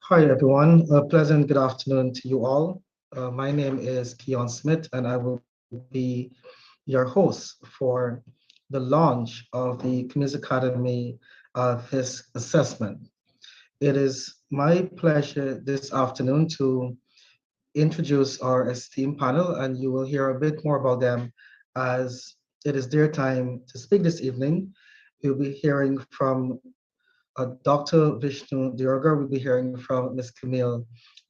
Hi, everyone. A pleasant good afternoon to you all. My name is Keon Smith, and I will be your host for the launch of the Community Academy FISC assessment. It is my pleasure this afternoon to introduce our esteemed panel, and you will hear a bit more about them as it is their time to speak this evening. We'll be hearing from Dr. Vishnu Dioga. We'll be hearing from Ms. Camille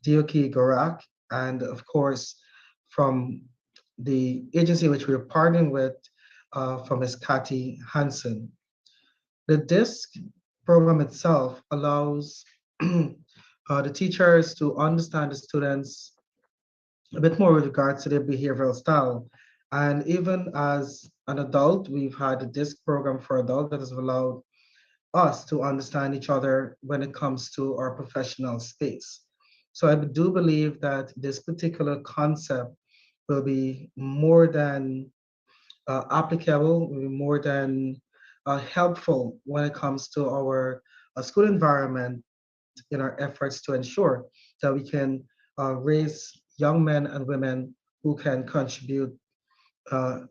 Dioki Gorak, and of course, from the agency which we're partnering with, from Ms. Cathy Hansen. The DISC program itself allows the teachers to understand the students a bit more with regards to their behavioral style. And even as an adult, we've had a DISC program for adults that has allowed us to understand each other when it comes to our professional space. So I do believe that this particular concept will be more than applicable, will be more than helpful when it comes to our school environment in our efforts to ensure that we can raise young men and women who can contribute uh,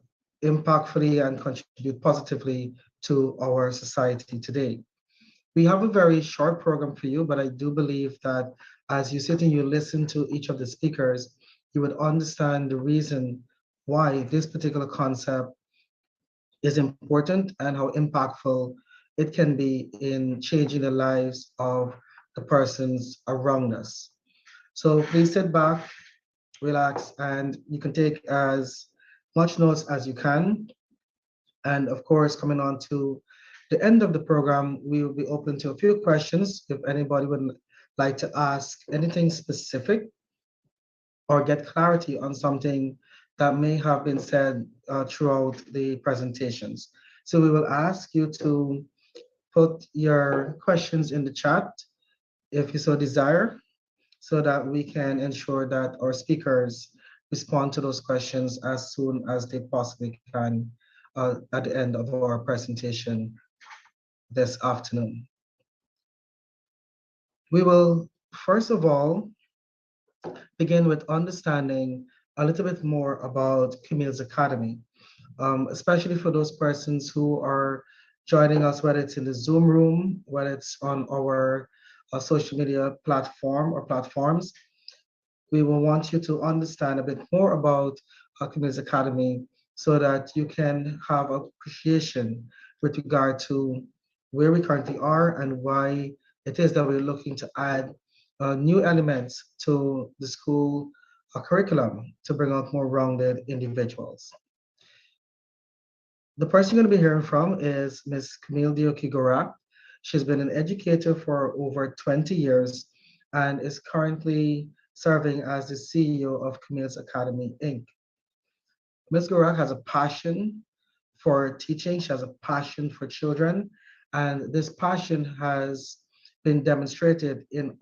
impactfully and contribute positively to our society today. We have a very short program for you, but I do believe that as you sit and you listen to each of the speakers, you would understand the reason why this particular concept is important and how impactful it can be in changing the lives of the persons around us. So please sit back, relax, and you can take as much notes as you can. And of course, coming on to the end of the program, we will be open to a few questions if anybody would like to ask anything specific or get clarity on something that may have been said throughout the presentations. So we will ask you to put your questions in the chat if you so desire, so that we can ensure that our speakers respond to those questions as soon as they possibly can at the end of our presentation this afternoon. We will first of all begin with understanding a little bit more about Camille's Academy, especially for those persons who are joining us, whether it's in the Zoom room, whether it's on our social media platform or platforms. We will want you to understand a bit more about Camille's Academy so that you can have appreciation with regard to where we currently are and why it is that we're looking to add new elements to the school curriculum to bring out more rounded individuals. The person you're going to be hearing from is Ms. Camille Dioki-Gorak. She's been an educator for over 20 years and is currently serving as the CEO of Camille's Academy, Inc. Ms. Gorak has a passion for teaching. She has a passion for children, and this passion has been demonstrated in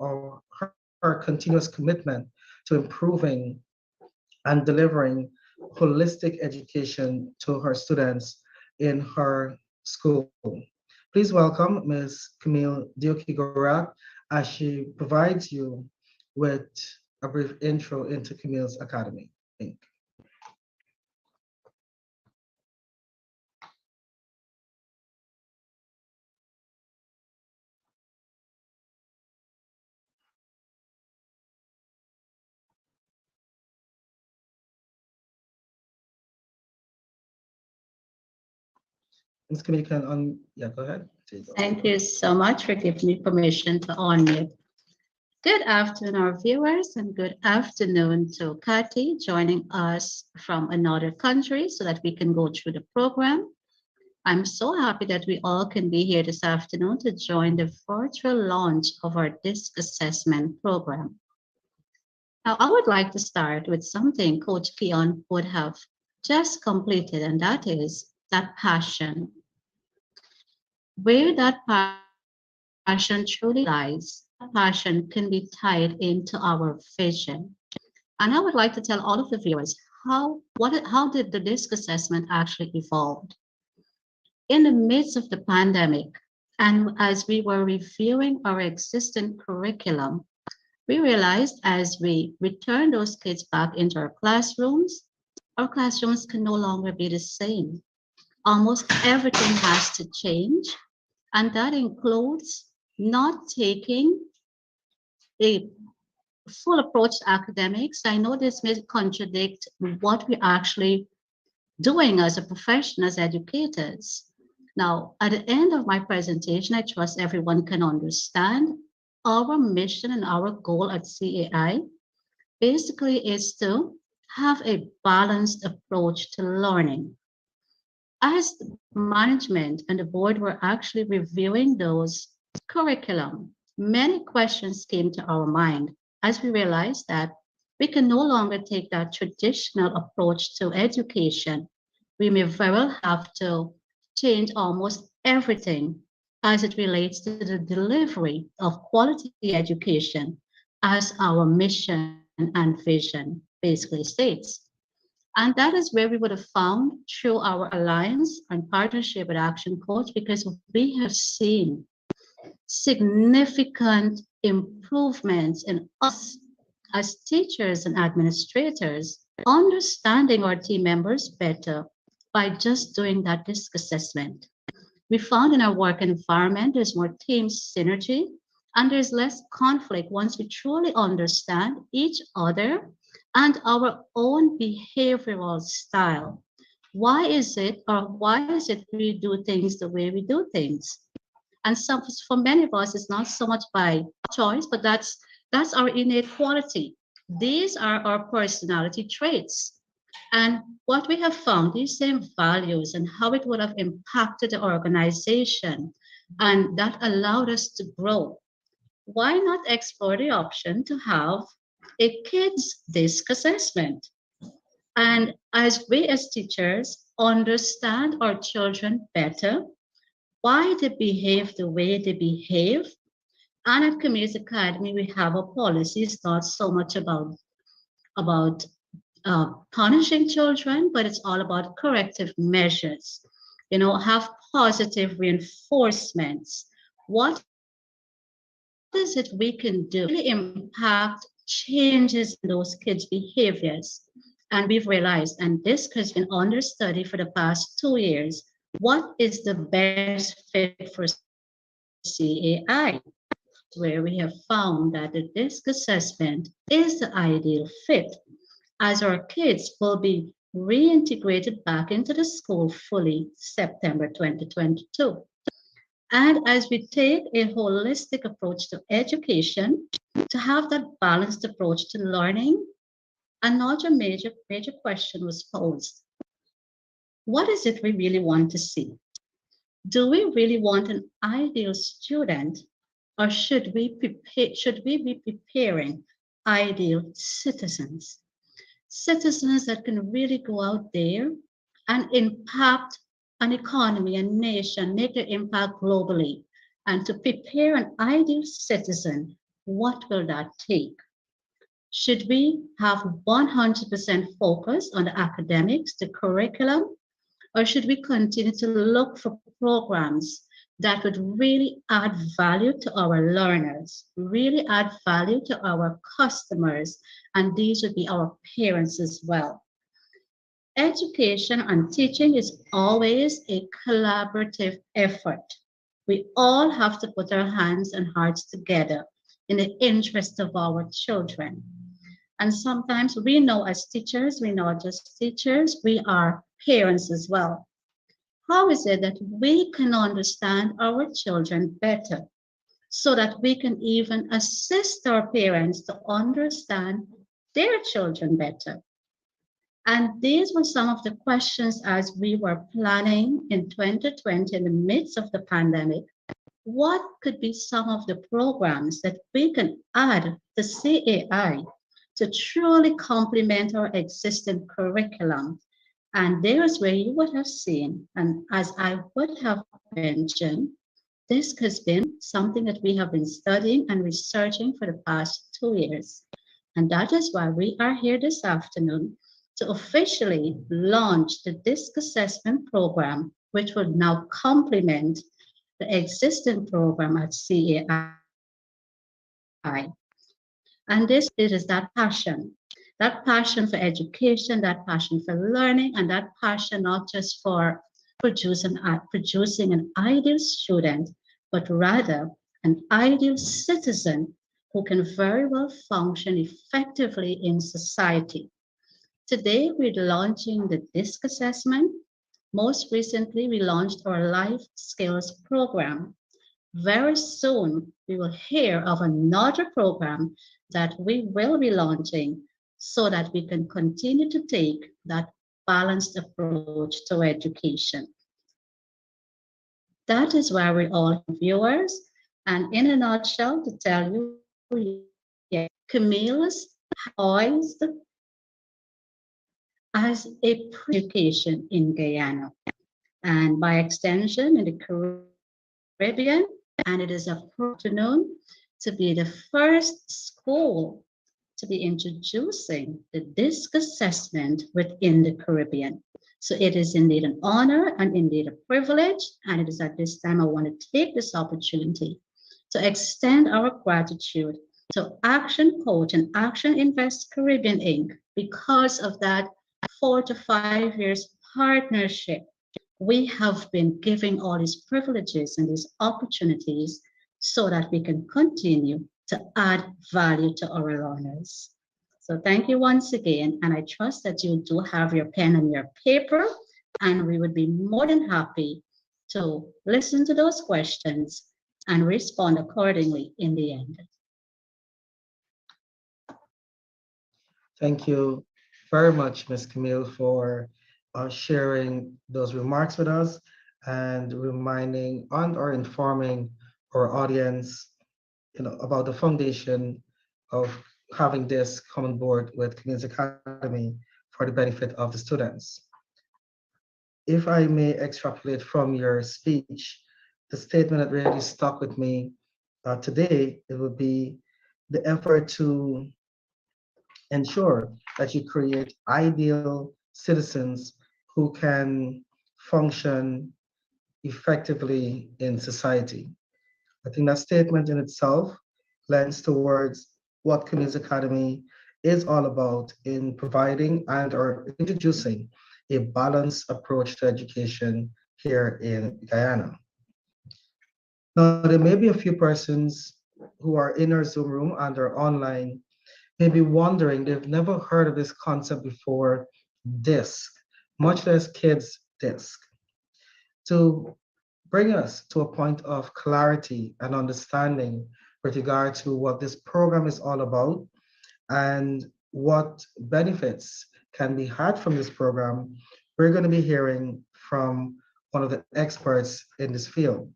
her continuous commitment to improving and delivering holistic education to her students in her school. Please welcome Ms. Camille Dioki-Gorak as she provides you with a brief intro into Camille's Academy, Inc. Ms. Camille, you can yeah, go ahead. There you go. Thank you so much for giving me permission to unmute. Good afternoon, our viewers, and good afternoon to Cathy joining us from another country so that we can go through the program. I'm so happy that we all can be here this afternoon to join the virtual launch of our DISC assessment program. Now, I would like to start with something Coach Keon would have just completed, and that is that passion. Where that passion truly lies, that passion can be tied into our vision. And I would like to tell all of the viewers how did the DISC assessment actually evolve? In the midst of the pandemic, and as we were reviewing our existing curriculum, We realized as we return those kids back into our classrooms can no longer be the same. Almost everything has to change, and that includes not taking a full approach to academics. I know this may contradict what we're actually doing as a profession, as educators. Now, at the end of my presentation, I trust everyone can understand our mission and our goal at CAI basically is to have a balanced approach to learning. As management and the board were actually reviewing those curriculum, many questions came to our mind as we realized that we can no longer take that traditional approach to education. We may very well have to change almost everything as it relates to the delivery of quality education as our mission and vision basically states. And that is where we would have found through our alliance and partnership with Action Coach, because we have seen significant improvements in us as teachers and administrators, understanding our team members better by just doing that DISC assessment. We found in our work environment there's more team synergy and there's less conflict once we truly understand each other and our own behavioral style. Why is it we do things the way we do things? And some, for many of us, it's not so much by choice, but that's our innate quality. These are our personality traits. And what we have found, these same values and how it would have impacted the organization, and that allowed us to grow. Why not explore the option to have a kids DISC assessment? And as we as teachers understand our children better, why they behave the way they behave. And at Community Academy, we have a policy. It's not so much about punishing children, but it's all about corrective measures. You know, have positive reinforcements. What is it we can do to really impact changes in those kids' behaviors? And we've realized, and this has been under study for the past 2 years, what is the best fit for CAI? Where we have found that the DISC assessment is the ideal fit, as our kids will be reintegrated back into the school fully September 2022. And as we take a holistic approach to education, to have that balanced approach to learning, another major question was posed. What is it we really want to see? Do we really want an ideal student, or should we be preparing ideal citizens? Citizens that can really go out there and impact an economy, a nation, make their impact globally. And to prepare an ideal citizen, what will that take? Should we have 100% focus on the academics, the curriculum, or should we continue to look for programs that would really add value to our learners, really add value to our customers, and these would be our parents as well? Education and teaching is always a collaborative effort. We all have to put our hands and hearts together in the interest of our children. And sometimes we know as teachers, we're not just teachers, we are parents as well. How is it that we can understand our children better so that we can even assist our parents to understand their children better? And these were some of the questions as we were planning in 2020 in the midst of the pandemic. What could be some of the programs that we can add to CAI to truly complement our existing curriculum? And there's where you would have seen, and as I would have mentioned, this has been something that we have been studying and researching for the past 2 years. And that is why we are here this afternoon to officially launch the DISC assessment program, which will now complement the existing program at CAI. And as we And this it is that passion for education, that passion for learning, and that passion not just for producing an ideal student, but rather an ideal citizen who can very well function effectively in society. Today, we're launching the DISC assessment. Most recently, we launched our Life Skills program. Very soon, we will hear of another program that we will be launching so that we can continue to take that balanced approach to education. That is why we're all viewers. And in a nutshell, to tell you, yes, Camille's poised as a pre-education in Guyana and by extension in the Caribbean. And it is a afternoon to be the first school to be introducing the DISC assessment within the Caribbean. So it is indeed an honor and indeed a privilege. And it is at this time I want to take this opportunity to extend our gratitude to Action Coach and Action Invest Caribbean Inc. because of that 4 to 5 years partnership. We have been giving all these privileges and these opportunities so that we can continue to add value to our learners. So thank you once again, and I trust that you do have your pen and your paper, and we would be more than happy to listen to those questions and respond accordingly in the end. Thank you very much, Ms. Camille, for sharing those remarks with us and reminding and or informing our audience, about the foundation of having this come on board with Community Academy for the benefit of the students. If I may extrapolate from your speech, the statement that really stuck with me today, it would be the effort to ensure that you create ideal citizens who can function effectively in society. I think that statement in itself lends towards what Community Academy is all about in providing and or introducing a balanced approach to education here in Guyana. Now, there may be a few persons who are in our Zoom room and are online may be wondering, they've never heard of this concept before, DISC, much less kids DISC. To bring us to a point of clarity and understanding with regard to what this program is all about and what benefits can be had from this program, we're going to be hearing from one of the experts in this field.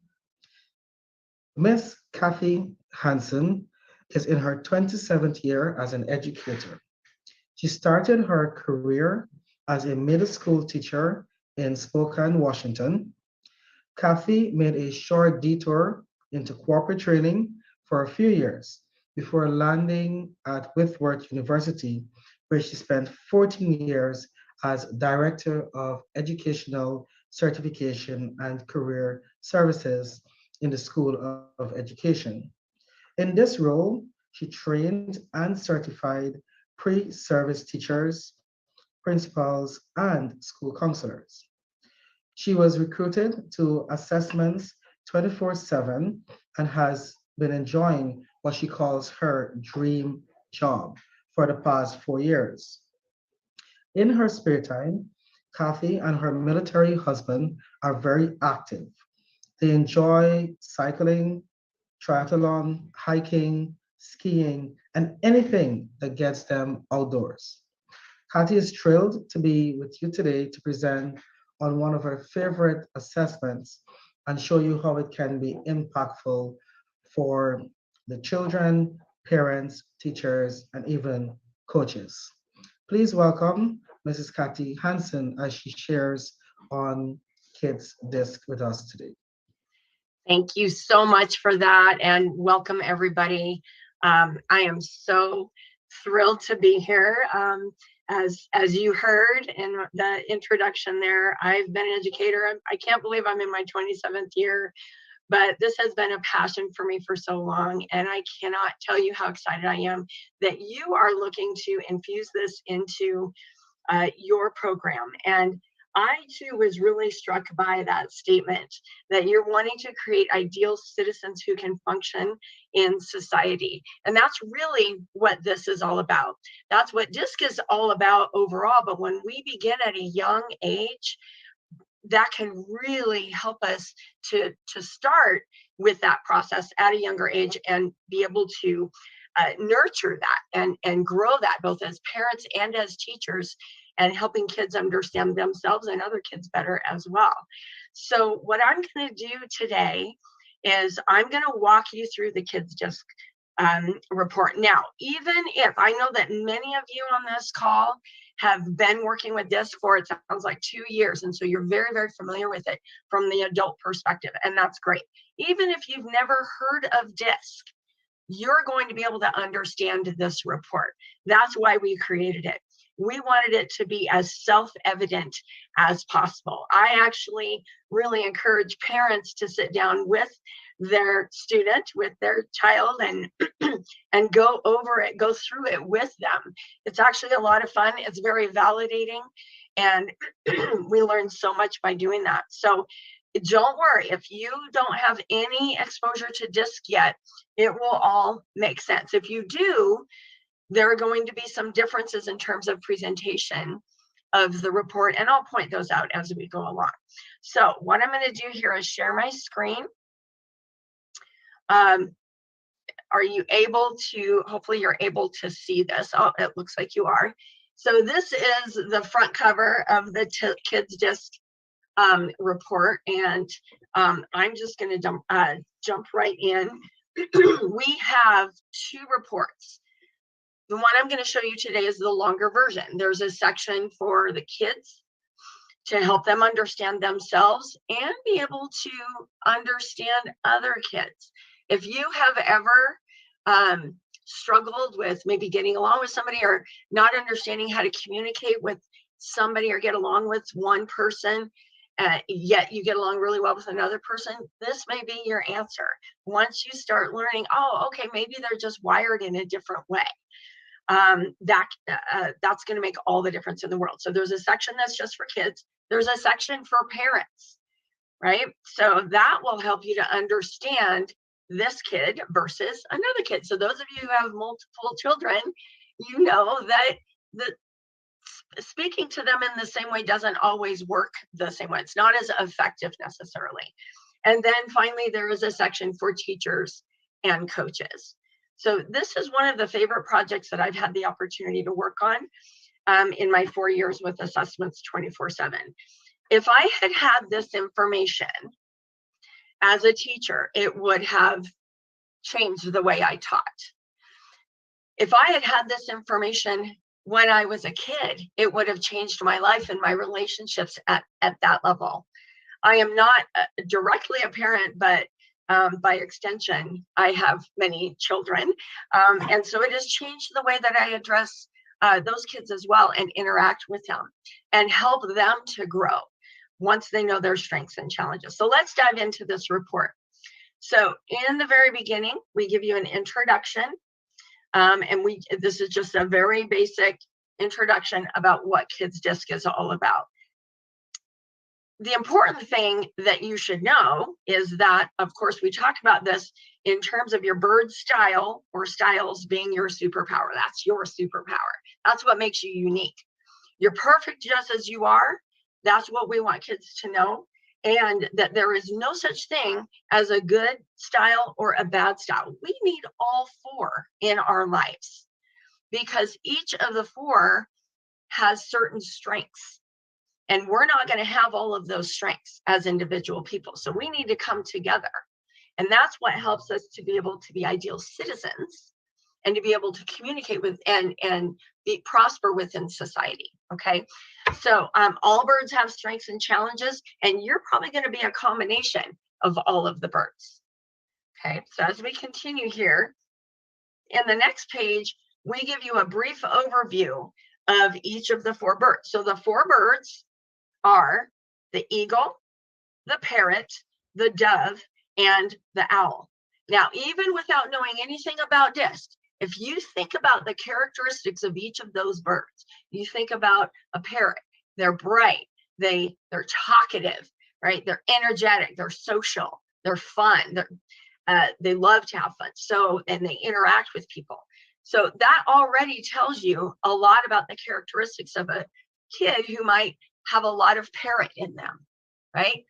Miss Cathy Hansen is in her 27th year as an educator. She started her career as a middle school teacher in Spokane, Washington. Cathy made a short detour into corporate training for a few years before landing at Whitworth University, where she spent 14 years as Director of Educational Certification and Career Services in the School of Education. In this role, she trained and certified pre-service teachers, principals, and school counselors. She was recruited to assessments 24/7 and has been enjoying what she calls her dream job for the past 4 years. In her spare time, Cathy and her military husband are very active. They enjoy cycling, triathlon, hiking, skiing, and anything that gets them outdoors. Cathy is thrilled to be with you today to present on one of her favorite assessments and show you how it can be impactful for the children, parents, teachers, and even coaches. Please welcome Mrs. Cathy Hansen as she shares on Kids Disc with us today. Thank you so much for that, and welcome everybody. I am so thrilled to be here. As you heard in the introduction there, I've been an educator. I can't believe I'm in my 27th year, but this has been a passion for me for so long, and I cannot tell you how excited I am that you are looking to infuse this into your program. And I too was really struck by that statement that you're wanting to create ideal citizens who can function in society. And that's really what this is all about. That's what DISC is all about overall. But when we begin at a young age, that can really help us to start with that process at a younger age and be able to nurture that and grow that both as parents and as teachers, and helping kids understand themselves and other kids better as well. So what I'm going to do today is I'm going to walk you through the Kids DISC report. Now, even if I know that many of you on this call have been working with DISC for, it sounds like 2 years, and so you're very, very familiar with it from the adult perspective, and that's great. Even if you've never heard of DISC, you're going to be able to understand this report. That's why we created it. We wanted it to be as self-evident as possible. I actually really encourage parents to sit down with their student, with their child, and go over it, go through it with them. It's actually a lot of fun. It's very validating, and we learn so much by doing that. So don't worry, if you don't have any exposure to DISC yet, it will all make sense. If you do, there are going to be some differences in terms of presentation of the report, and I'll point those out as we go along. So what I'm going to do here is share my screen. Are you able to, hopefully you're able to see this. Oh, it looks like you are. So this is the front cover of the Kids DISC report, and I'm just going to jump right in. We have 2 reports. The one I'm going to show you today is the longer version. There's a section for the kids to help them understand themselves and be able to understand other kids. If you have ever struggled with maybe getting along with somebody, or not understanding how to communicate with somebody or get along with one person, yet you get along really well with another person, this may be your answer. Once you start learning, oh, okay, maybe they're just wired in a different way. That's going to make all the difference in the world. So there's a section that's just for kids. There's a section for parents, right? So that will help you to understand this kid versus another kid. So those of you who have multiple children, you know that speaking to them in the same way doesn't always work the same way. It's not as effective necessarily. And then finally, there is a section for teachers and coaches. So this is one of the favorite projects that I've had the opportunity to work on in my 4 years with Assessments 24/7. If I had had this information as a teacher, it would have changed the way I taught. If I had had this information when I was a kid, it would have changed my life and my relationships at that level. I am not directly a parent, but by extension, I have many children. And so it has changed the way that I address those kids as well, and interact with them and help them to grow once they know their strengths and challenges. So let's dive into this report. So in the very beginning, we give you an introduction. And this is just a very basic introduction about what Kids DISC is all about. The important thing that you should know is that, of course, we talk about this in terms of your bird style, or styles being your superpower. That's your superpower. That's what makes you unique. You're perfect just as you are. That's what we want kids to know. And that there is no such thing as a good style or a bad style. We need all 4 in our lives, because each of the 4 has certain strengths. And we're not going to have all of those strengths as individual people. So we need to come together. And that's what helps us to be able to be ideal citizens and to be able to communicate with and prosper within society. Okay. So all birds have strengths and challenges, and you're probably going to be a combination of all of the birds. Okay. So as we continue here, in the next page, we give you a brief overview of each of the 4 birds. So the 4 birds are the eagle, the parrot, the dove, and the owl. Now, even without knowing anything about DISC, if you think about the characteristics of each of those birds, you think about a parrot, they're bright, they're talkative, right? They're energetic, they're social, they're fun, they love to have fun. So, and they interact with people. So that already tells you a lot about the characteristics of a kid who might have a lot of parrot in them, right?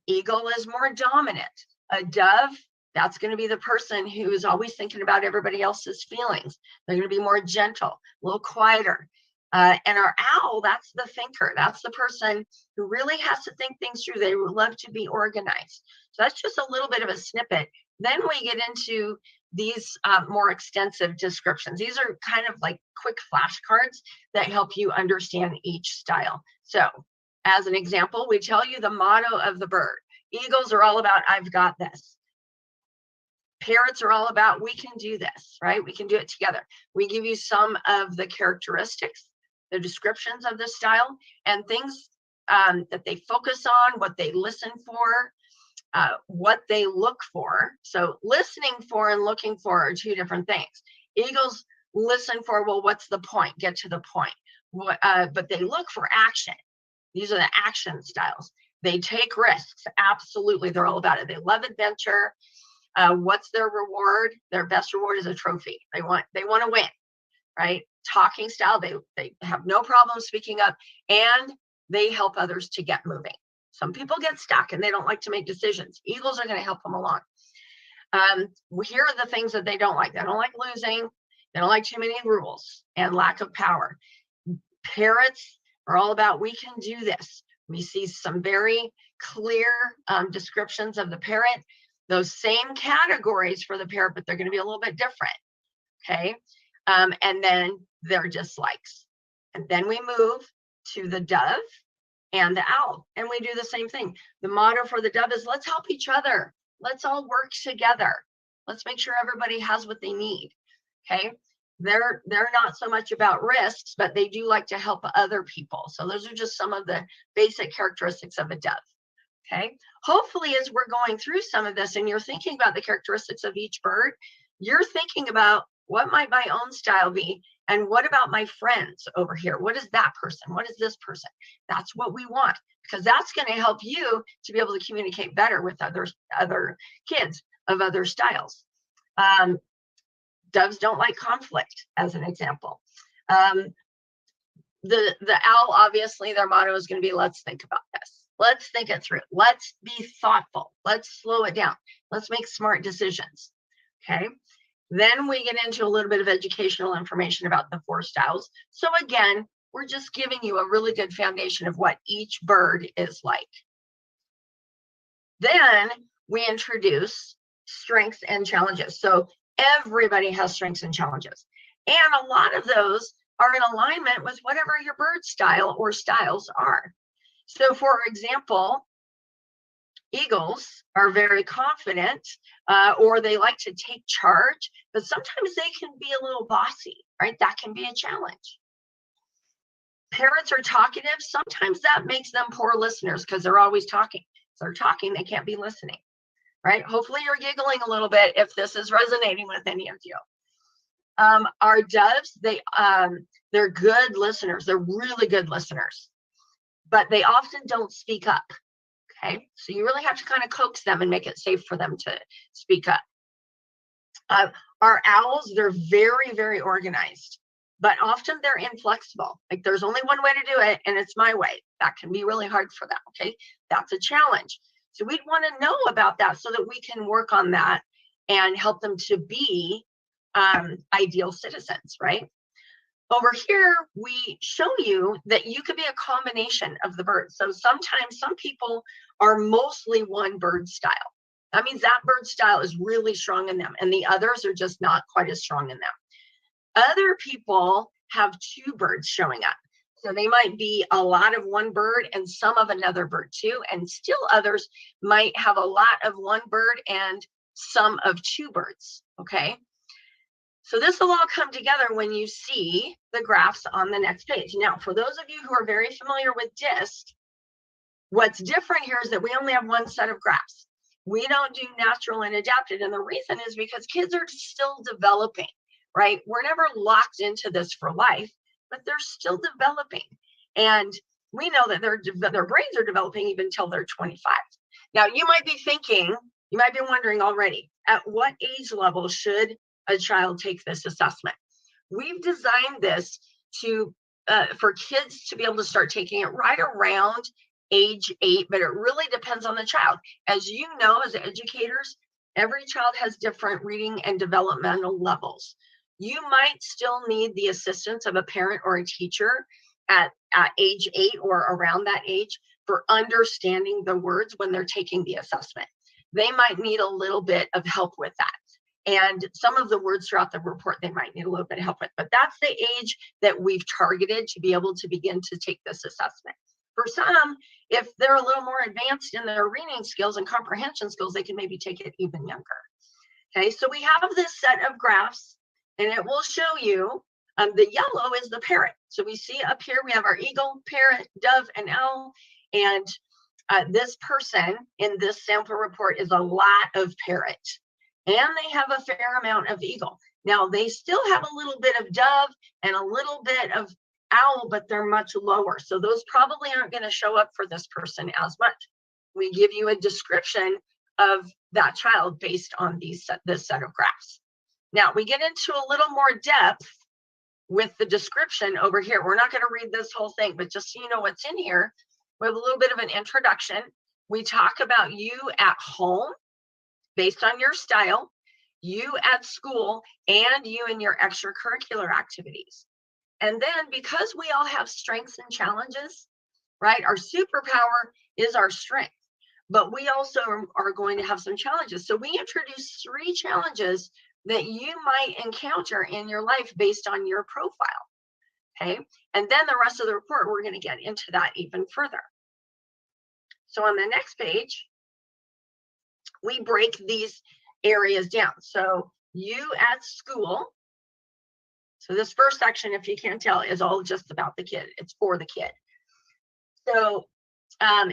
Eagle is more dominant. A dove, that's going to be the person who is always thinking about everybody else's feelings. They're going to be more gentle, a little quieter. And our owl, that's the thinker. That's the person who really has to think things through. They love to be organized. So that's just a little bit of a snippet. Then we get into these more extensive descriptions. These are kind of like quick flashcards that help you understand each style. So as an example, we tell you the motto of the bird. Eagles are all about, I've got this. Parrots are all about, we can do this, right? We can do it together. We give you some of the characteristics, the descriptions of the style, and things that they focus on, what they listen for, what they look for. So listening for and looking for are two different things. Eagles listen for, well, what's the point? Get to the point. But they look for action. These are the action styles. They take risks. Absolutely. They're all about it. They love adventure. What's their reward? Their best reward is a trophy. They want to win, right? Talking style. They have no problem speaking up, and they help others to get moving. Some people get stuck and they don't like to make decisions. Eagles are going to help them along. Here are the things that they don't like. They don't like losing. They don't like too many rules and lack of power. Parrots are all about, we can do this. We see some very clear descriptions of the parrot. Those same categories for the parrot, but they're going to be a little bit different. Okay. And then their dislikes. And then we move to the dove and the owl, and we do the same thing. The motto for the dove is, let's help each other. Let's all work together. Let's make sure everybody has what they need. Okay. They're not so much about risks, but they do like to help other people. So those are just some of the basic characteristics of a dove. Okay. Hopefully, as we're going through some of this and you're thinking about the characteristics of each bird, you're thinking about, what might my own style be? And what about my friends over here? What is that person? What is this person? That's what we want, because that's going to help you to be able to communicate better with other kids of other styles. Doves don't like conflict, as an example. The owl, obviously, their motto is going to be, let's think about this. Let's think it through. Let's be thoughtful. Let's slow it down. Let's make smart decisions. Okay. Then we get into a little bit of educational information about the 4 styles. So again, we're just giving you a really good foundation of what each bird is like. Then we introduce strengths and challenges. So everybody has strengths and challenges. And a lot of those are in alignment with whatever your bird style or styles are. So for example, eagles are very confident, or they like to take charge, but sometimes they can be a little bossy, right? That can be a challenge. Parrots are talkative. Sometimes that makes them poor listeners because they're always talking. If they're talking, they can't be listening, right? Hopefully you're giggling a little bit if this is resonating with any of you. Our doves, they're good listeners. They're really good listeners, but they often don't speak up. Okay, so you really have to kind of coax them and make it safe for them to speak up. Our owls, they're very, very organized, but often they're inflexible. Like there's only one way to do it, and it's my way. That can be really hard for them. Okay, that's a challenge. So we'd want to know about that so that we can work on that and help them to be ideal citizens, right? Over here, we show you that you could be a combination of the birds. So sometimes some people are mostly one bird style. That means that bird style is really strong in them, and the others are just not quite as strong in them. Other people have 2 birds showing up. So they might be a lot of one bird and some of another bird too, and still others might have a lot of one bird and some of 2 birds, okay? So this will all come together when you see the graphs on the next page. Now, for those of you who are very familiar with DISC, what's different here is that we only have one set of graphs. We don't do natural and adapted. And the reason is because kids are still developing, right? We're never locked into this for life, but they're still developing. And we know that their brains are developing even until they're 25. Now, you might be thinking, you might be wondering already, at what age level should a child take this assessment? We've designed this to for kids to be able to start taking it right around age 8, but it really depends on the child. As you know, as educators, every child has different reading and developmental levels. You might still need the assistance of a parent or a teacher at age 8 or around that age for understanding the words when they're taking the assessment. They might need a little bit of help with that. And some of the words throughout the report, they might need a little bit of help with, but that's the age that we've targeted to be able to begin to take this assessment. For some, if they're a little more advanced in their reading skills and comprehension skills, they can maybe take it even younger. Okay, so we have this set of graphs, and it will show you, the yellow is the parrot. So we see up here, we have our eagle, parrot, dove, and owl, and this person in this sample report is a lot of parrot. And they have a fair amount of eagle. Now, they still have a little bit of dove and a little bit of owl, but they're much lower. So those probably aren't going to show up for this person as much. We give you a description of that child based on this set of graphs. Now, we get into a little more depth with the description over here. We're not going to read this whole thing, but just so you know what's in here, we have a little bit of an introduction. We talk about you at home, based on your style, you at school, and you in your extracurricular activities. And then because we all have strengths and challenges, right? Our superpower is our strength, but we also are going to have some challenges. So we introduce 3 challenges that you might encounter in your life based on your profile, okay? And then the rest of the report, we're going to get into that even further. So on the next page, we break these areas down. So you at school, so this first section, if you can't tell, is all just about the kid. It's for the kid. So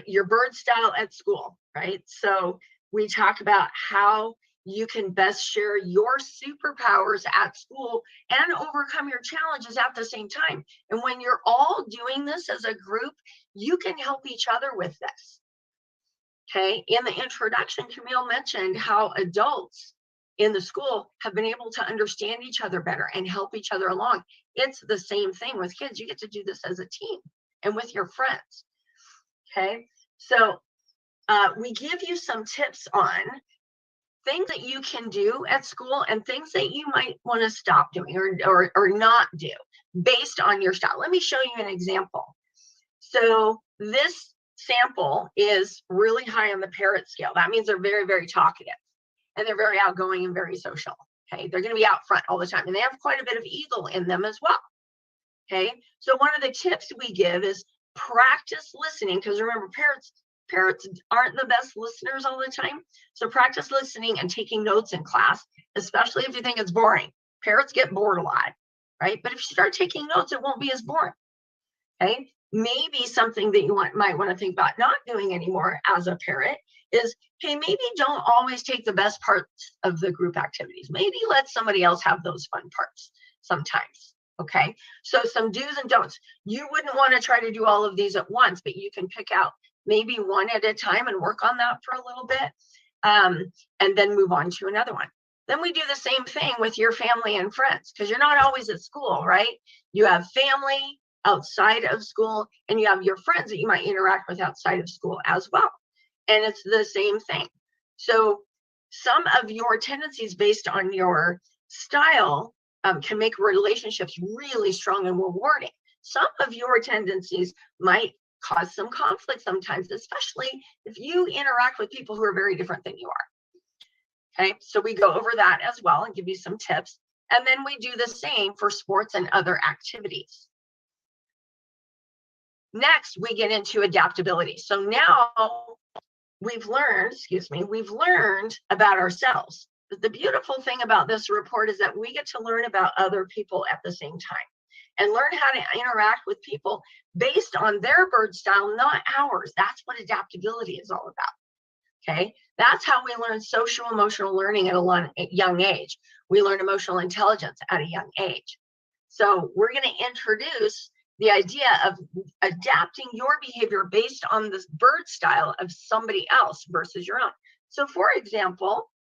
your bird style at school, right? So we talk about how you can best share your superpowers at school and overcome your challenges at the same time. And when you're all doing this as a group, you can help each other with this. Okay, in the introduction, Camille mentioned how adults in the school have been able to understand each other better and help each other along. It's the same thing with kids. You get to do this as a team and with your friends. Okay, so we give you some tips on things that you can do at school and things that you might want to stop doing or not do based on your style. Let me show you an example. So this sample is really high on the parrot scale. That means they're very, very talkative and they're very outgoing and very social. Okay, they're going to be out front all the time, and they have quite a bit of eagle in them as well. Okay, so one of the tips we give is practice listening, because remember, parrots aren't the best listeners all the time. So practice listening and taking notes in class, especially if you think it's boring. Parrots get bored a lot, right? But if you start taking notes, it won't be as boring. Okay, maybe something that you might want to think about not doing anymore as a parent is, hey, maybe don't always take the best parts of the group activities. Maybe let somebody else have those fun parts sometimes. Okay, so some do's and don'ts. You wouldn't want to try to do all of these at once, but you can pick out maybe one at a time and work on that for a little bit, and then move on to another one. Then we do the same thing with your family and friends, because you're not always at school, right? You have family outside of school, and you have your friends that you might interact with outside of school as well. And it's the same thing. So some of your tendencies based on your style can make relationships really strong and rewarding. Some of your tendencies might cause some conflict sometimes, especially if you interact with people who are very different than you are. Okay, so we go over that as well and give you some tips. And then we do the same for sports and other activities. Next, we get into adaptability. So now we've learned about ourselves. But the beautiful thing about this report is that we get to learn about other people at the same time and learn how to interact with people based on their bird style, not ours. That's what adaptability is all about. Okay, that's how we learn social emotional learning at a young age. We learn emotional intelligence at a young age. So we're going to introduce the idea of adapting your behavior based on this bird style of somebody else versus your own. So for example,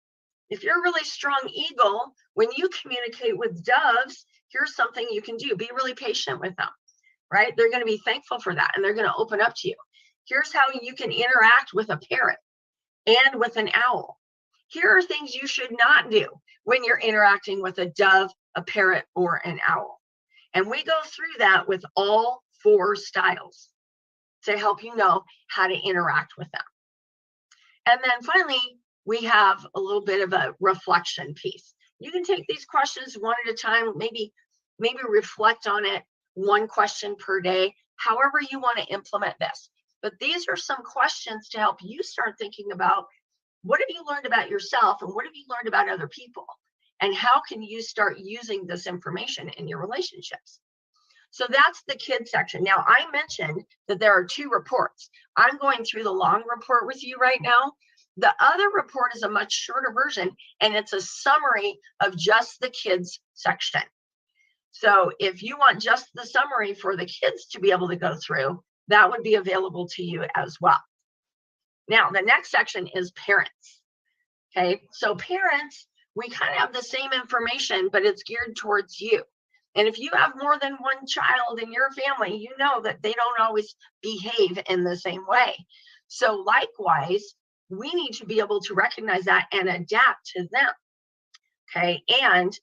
if you're a really strong eagle, when you communicate with doves, here's something you can do. Be really patient with them, right? They're going to be thankful for that, and they're going to open up to you. Here's how you can interact with a parrot and with an owl. Here are things you should not do when you're interacting with a dove, a parrot, or an owl. And we go through that with all 4 styles to help you know how to interact with them. And then finally, we have a little bit of a reflection piece. You can take these questions one at a time, maybe reflect on it, 1 question per day, however you want to implement this. But these are some questions to help you start thinking about, what have you learned about yourself and what have you learned about other people? And how can you start using this information in your relationships? So that's the kids section. Now, I mentioned that there are 2 reports. I'm going through the long report with you right now. The other report is a much shorter version, and it's a summary of just the kids section. So if you want just the summary for the kids to be able to go through, that would be available to you as well. Now, the next section is parents. Okay, so parents, we kind of have the same information, but it's geared towards you. And if you have more than 1 child in your family, you know that they don't always behave in the same way. So likewise, we need to be able to recognize that and adapt to them. Okay, and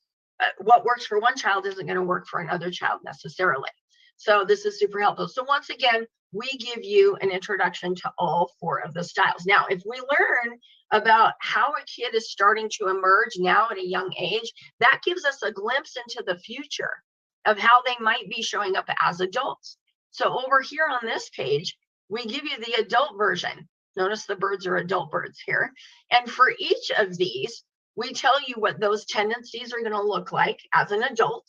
what works for one child isn't going to work for another child necessarily. So this is super helpful. So once again, we give you an introduction to all 4 of the styles. Now, if we learn about how a kid is starting to emerge now at a young age, that gives us a glimpse into the future of how they might be showing up as adults. So over here on this page, we give you the adult version. Notice the birds are adult birds here. And for each of these, we tell you what those tendencies are going to look like as an adult,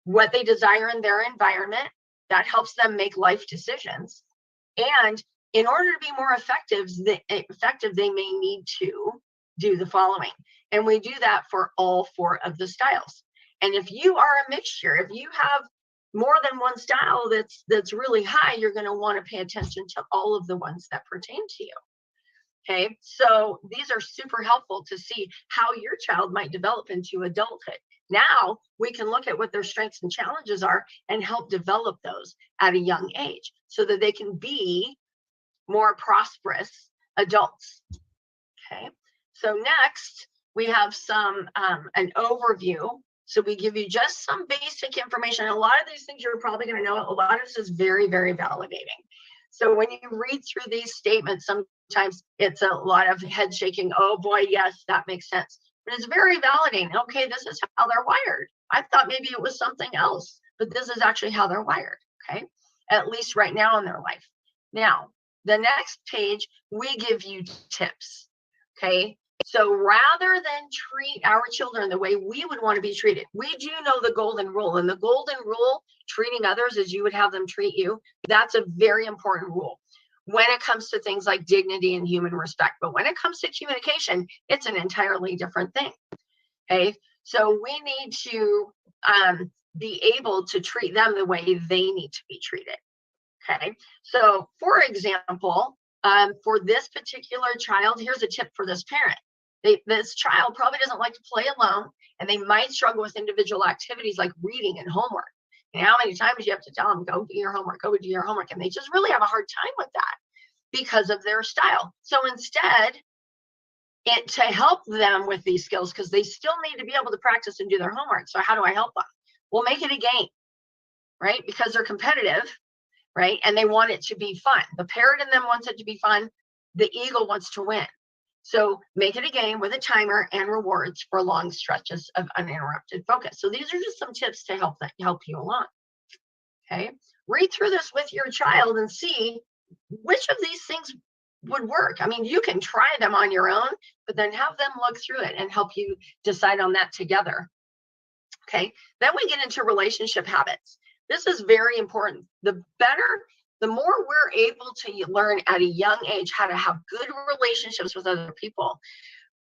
what they desire in their environment. That helps them make life decisions. And in order to be more effective, they may need to do the following. And we do that for all 4 of the styles. And if you are a mixture, if you have more than 1 style that's really high, you're going to want to pay attention to all of the ones that pertain to you. Okay, so these are super helpful to see how your child might develop into adulthood. Now we can look at what their strengths and challenges are and help develop those at a young age so that they can be more prosperous adults. Okay, so next we have an overview. So we give you just some basic information. A lot of these things you're probably going to know. A lot of this is very, very validating. So when you read through these statements, sometimes it's a lot of head shaking. Oh boy, yes, that makes sense. But it's very validating. Okay, this is how they're wired. I thought maybe it was something else, but this is actually how they're wired. Okay, at least right now in their life. Now, the next page, we give you tips. Okay, so rather than treat our children the way we would want to be treated, we do know the golden rule. And the golden rule, treating others as you would have them treat you, that's a very important rule when it comes to things like dignity and human respect. But when it comes to communication, it's an entirely different thing. Okay, so we need to be able to treat them the way they need to be treated. Okay, so for example, for this particular child, here's a tip for this parent. This child probably doesn't like to play alone, and they might struggle with individual activities like reading and homework. And how many times you have to tell them, go do your homework, go do your homework, and they just really have a hard time with that because of their style. So instead, to help them with these skills, because they still need to be able to practice and do their homework. So how do I help them? Well, make it a game, right? Because they're competitive, right? And they want it to be fun. The parrot in them wants it to be fun. The eagle wants to win. So make it a game with a timer and rewards for long stretches of uninterrupted focus. So these are just some tips to help you along. Okay, read through this with your child and see which of these things would work. I mean, you can try them on your own, but then have them look through it and help you decide on that together. Okay, then we get into relationship habits. This is very important. The better the more we're able to learn at a young age how to have good relationships with other people,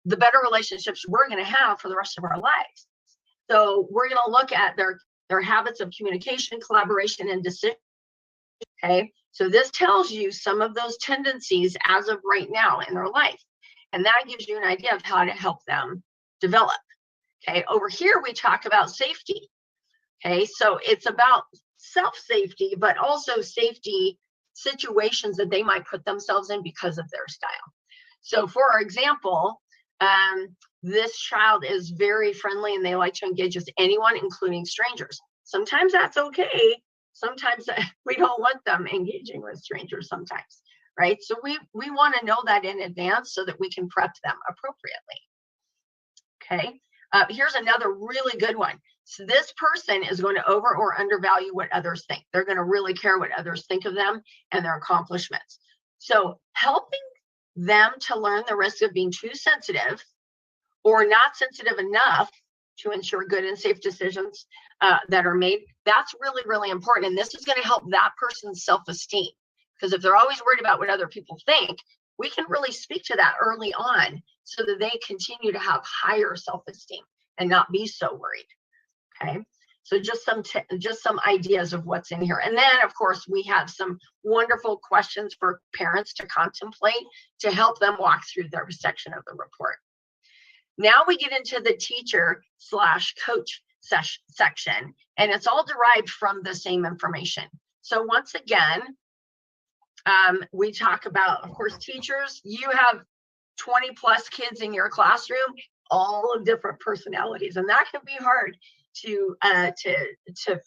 the better relationships we're going to have for the rest of our lives. So we're going to look at their habits of communication, collaboration, and decision. Okay, so this tells you some of those tendencies as of right now in their life, and that gives you an idea of how to help them develop. Okay, over here we talk about safety. Okay, so it's about self-safety, but also safety situations that they might put themselves in because of their style. So for example, this child is very friendly and they like to engage with anyone, including strangers. Sometimes that's okay. Sometimes we don't want them engaging with strangers sometimes, right? So we want to know that in advance so that we can prep them appropriately. Okay, here's another really good one. So this person is going to over or undervalue what others think. They're going to really care what others think of them and their accomplishments. So helping them to learn the risk of being too sensitive or not sensitive enough to ensure good and safe decisions that are made, that's really, really important. And this is going to help that person's self-esteem. Because if they're always worried about what other people think, we can really speak to that early on so that they continue to have higher self-esteem and not be so worried. Okay, so just some ideas of what's in here. And then, of course, we have some wonderful questions for parents to contemplate to help them walk through their section of the report. Now we get into the teacher/coach section, and it's all derived from the same information. So once again, we talk about, of course, teachers. You have 20 plus kids in your classroom, all of different personalities, and that can be hard to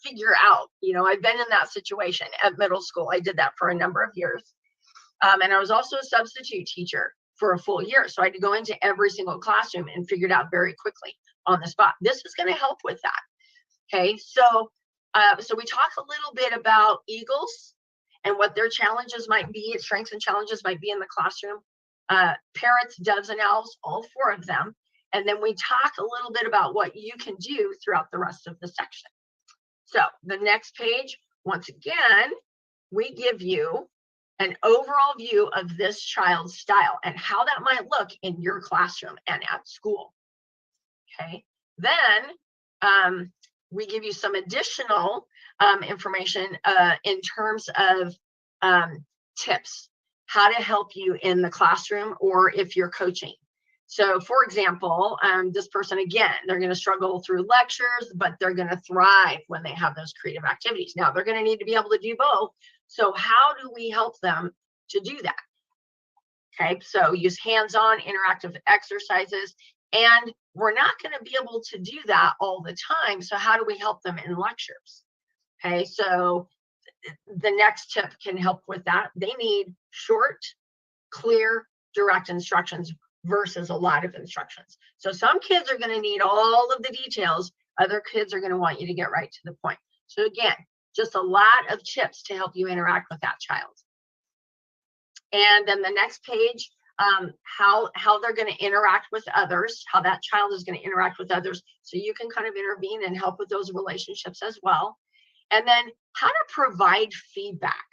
figure out. You know, I've been in that situation at middle school. I did that for a number of years, and I was also a substitute teacher for a full year, so I had to go into every single classroom and figure it out very quickly on the spot. This is going to help with that. Okay, so we talk a little bit about Eagles and what their challenges might be, strengths and challenges might be in the classroom. Parrots, doves, and owls, all four of them. And then we talk a little bit about what you can do throughout the rest of the section. So the next page, once again, we give you an overall view of this child's style and how that might look in your classroom and at school. Okay, then we give you some additional information in terms of tips, how to help you in the classroom or if you're coaching. So for example, this person, again, they're going to struggle through lectures, but they're going to thrive when they have those creative activities. Now they're going to need to be able to do both. So how do we help them to do that? Okay, so use hands-on interactive exercises, and we're not going to be able to do that all the time. So how do we help them in lectures? Okay, so the next tip can help with that. They need short, clear, direct instructions versus a lot of instructions. So some kids are going to need all of the details. Other kids are going to want you to get right to the point. So again, just a lot of tips to help you interact with that child. And then the next page, how they're going to interact with others, how that child is going to interact with others. So you can kind of intervene and help with those relationships as well. And then how to provide feedback.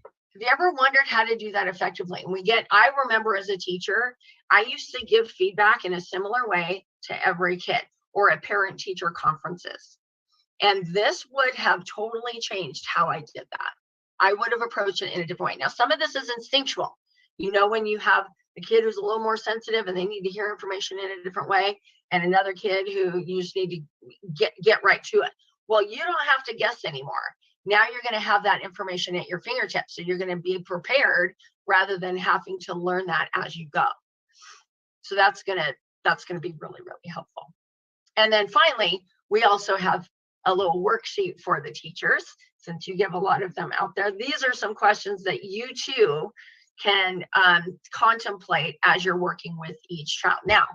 Have you ever wondered how to do that effectively? And I remember as a teacher, I used to give feedback in a similar way to every kid or at parent-teacher conferences. And this would have totally changed how I did that. I would have approached it in a different way. Now, some of this is instinctual. You know, when you have a kid who's a little more sensitive and they need to hear information in a different way, and another kid who you just need to get right to it. Well, you don't have to guess anymore. Now you're going to have that information at your fingertips. So you're going to be prepared rather than having to learn that as you go. So that's going to be really, really helpful. And then finally, we also have a little worksheet for the teachers, since you give a lot of them out there. These are some questions that you too can contemplate as you're working with each child. Now,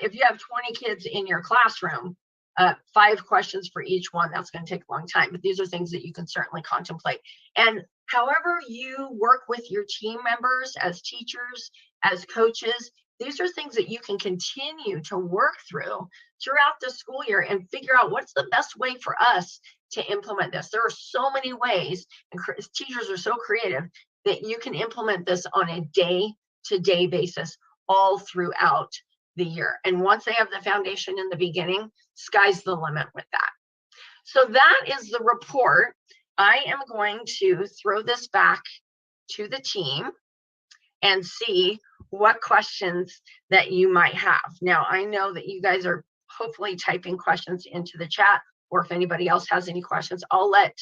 if you have 20 kids in your classroom, 5 questions for each one, that's going to take a long time, but these are things that you can certainly contemplate. And however you work with your team members as teachers, as coaches, These are things that you can continue to work through throughout the school year and figure out what's the best way for us to implement this. There are so many ways, and teachers are so creative, that you can implement this on a day-to-day basis all throughout the year. And once they have the foundation in the beginning, sky's the limit with that. So that is the report. I am going to throw this back to the team and see what questions that you might have. Now, I know that you guys are hopefully typing questions into the chat, or if anybody else has any questions, I'll let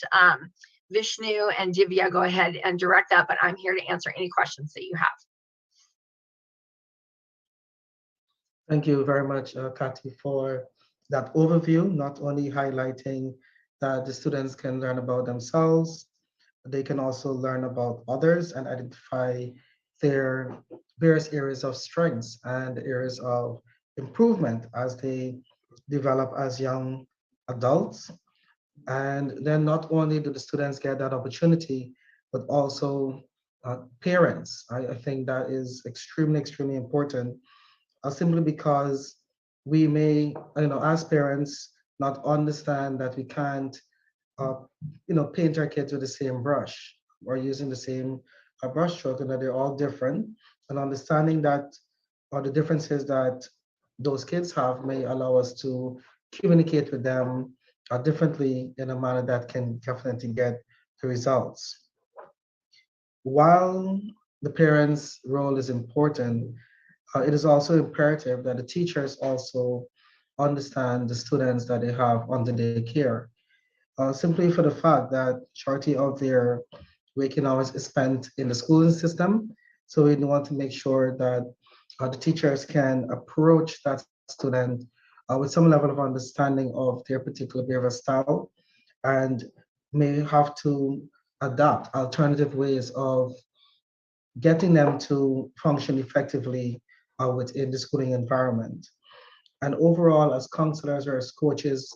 Vishnu and Divya go ahead and direct that, but I'm here to answer any questions that you have. Thank you very much, Cathy, for that overview, not only highlighting that the students can learn about themselves, they can also learn about others and identify their various areas of strengths and areas of improvement as they develop as young adults. And then not only do the students get that opportunity, but also parents. I think that is extremely, extremely important, simply because we may, as parents, not understand that we can't, paint our kids with the same brush or using the same brush stroke, and that they're all different. And understanding that, or the differences that those kids have, may allow us to communicate with them differently in a manner that can definitely get the results. While the parents' role is important, it is also imperative that the teachers also understand the students that they have under their care. Simply for the fact that majority of their waking hours is spent in the schooling system. So we want to make sure that the teachers can approach that student with some level of understanding of their particular behavior style, and may have to adapt alternative ways of getting them to function effectively within the schooling environment. And overall, as counselors or as coaches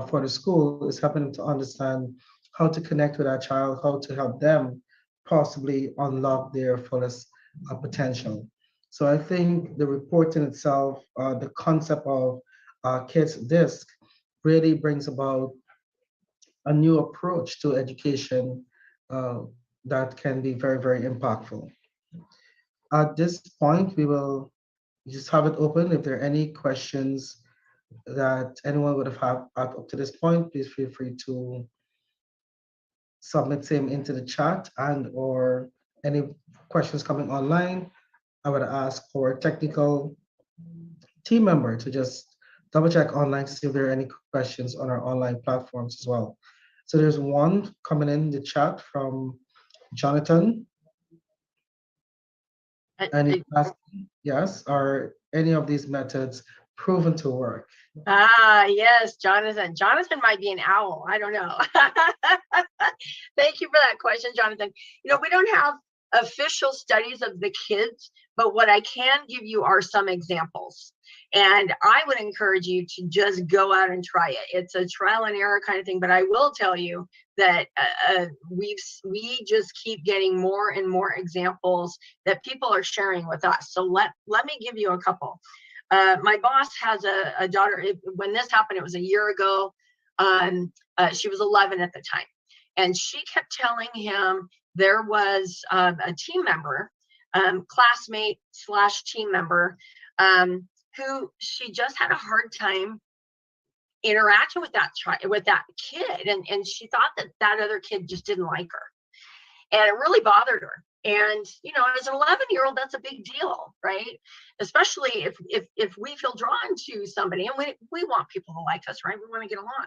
for the school, is helping them to understand how to connect with our child, how to help them possibly unlock their fullest potential. So I think the report in itself, the concept of Kids Disc, really brings about a new approach to education that can be very, very impactful. At this point, we will just have it open. If there are any questions that anyone would have had up to this point, please feel free to submit them into the chat, and or any questions coming online. I would ask for a technical team member to just double check online to see if there are any questions on our online platforms as well. So there's one coming in the chat from Jonathan. And he's asking, yes, are any of these methods proven to work? Yes, Jonathan. Jonathan might be an owl. I don't know. Thank you for that question, Jonathan. We don't have official studies of the kids, but what I can give you are some examples. And I would encourage you to just go out and try it. It's a trial and error kind of thing, but I will tell you that we just keep getting more and more examples that people are sharing with us. So let me give you a couple. My boss has a daughter. When this happened, it was a year ago. She was 11 at the time. And she kept telling him there was a team member, classmate / team member, who she just had a hard time interacting with that kid. And she thought that other kid just didn't like her. And it really bothered her. And, as an 11-year-old, that's a big deal, right? Especially if we feel drawn to somebody, and we want people to like us, right? We want to get along.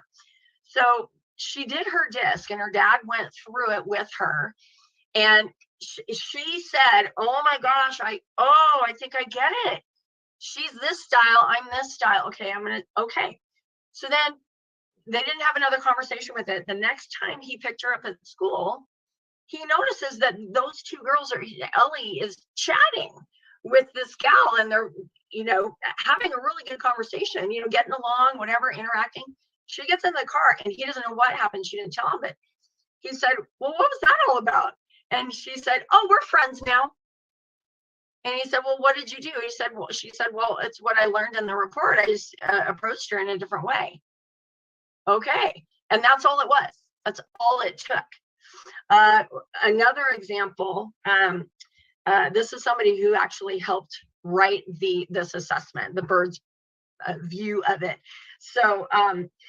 So she did her disc, and her dad went through it with her. And she said, oh my gosh, I think I get it. She's this style, I'm this style. Okay. So then they didn't have another conversation with it. The next time he picked her up at school, he notices that those two girls Ellie is chatting with this gal, and they're, having a really good conversation, getting along, whatever, interacting. She gets in the car and he doesn't know what happened. She didn't tell him, but he said, well, what was that all about? And she said, oh, we're friends now. And he said, well, what did you do? He said, well, she said, well, it's what I learned in the report. I just approached her in a different way. Okay. And that's all it was. That's all it took. Another example, this is somebody who actually helped write this assessment, the bird's view of it. So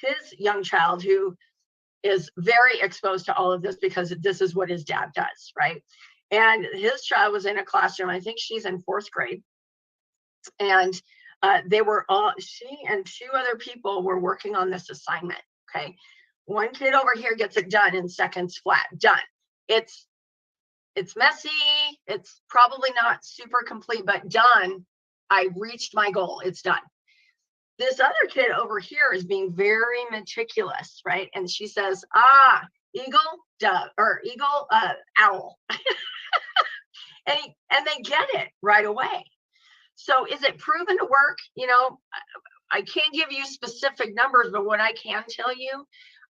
his young child, who is very exposed to all of this because this is what his dad does, right? And his child was in a classroom, I think she's in 4th grade. And they were all, she and 2 other people were working on this assignment, okay? One kid over here gets it done in seconds flat, done. It's messy, it's probably not super complete, but done. I reached my goal, it's done. This other kid over here is being very meticulous, right? And she says, eagle, dove, or eagle, owl. and they get it right away. So is it proven to work? You know, I can't give you specific numbers, but what I can tell you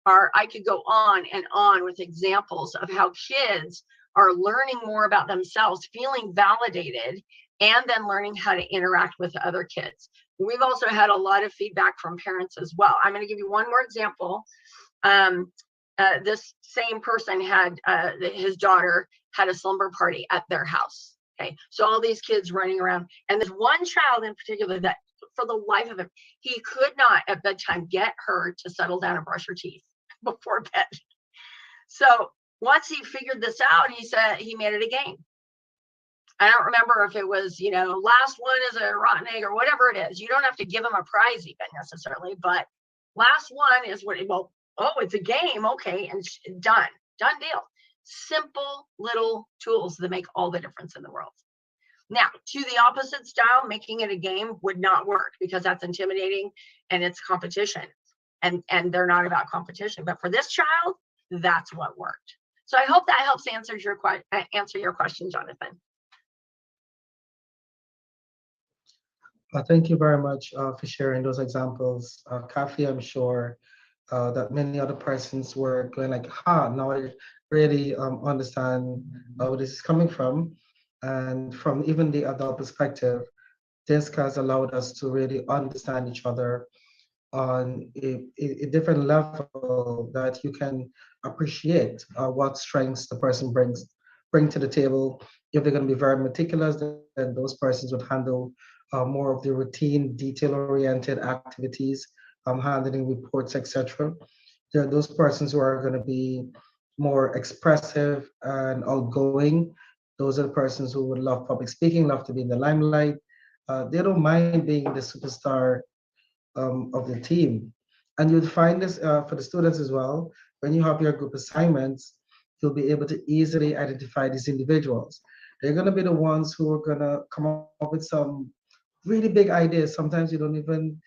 are I could go on and on with examples of how kids are learning more about themselves, feeling validated, and then learning how to interact with other kids. We've also had a lot of feedback from parents as well. I'm going to give you one more example. This same person had, his daughter had a slumber party at their house. Okay, so all these kids running around, and there's one child in particular that, for the life of him, he could not at bedtime get her to settle down and brush her teeth before bed. So once he figured this out, he said he made it a game. I don't remember if it was, you know, last one is a rotten egg or whatever it is. You don't have to give them a prize even necessarily, but last one is what, well, oh, it's a game. Okay. And done deal. Simple little tools that make all the difference in the world. Now, to the opposite style, making it a game would not work because that's intimidating and it's competition, and they're not about competition. But for this child, that's what worked. So I hope that helps answer your question, Jonathan. Thank you very much for sharing those examples. Cathy, I'm sure that many other persons were going like, now I really understand where this is coming from. And from even the adult perspective, this has allowed us to really understand each other on a different level, that you can appreciate what strengths the person bring to the table. If they're going to be very meticulous, then those persons would handle more of the routine, detail-oriented activities, handling reports, etc. There are those persons who are going to be more expressive and outgoing. Those are the persons who would love public speaking, love to be in the limelight. They don't mind being the superstar of the team. And you'll find this for the students as well. When you have your group assignments, you'll be able to easily identify these individuals. They're going to be the ones who are going to come up with some really big ideas. Sometimes you don't even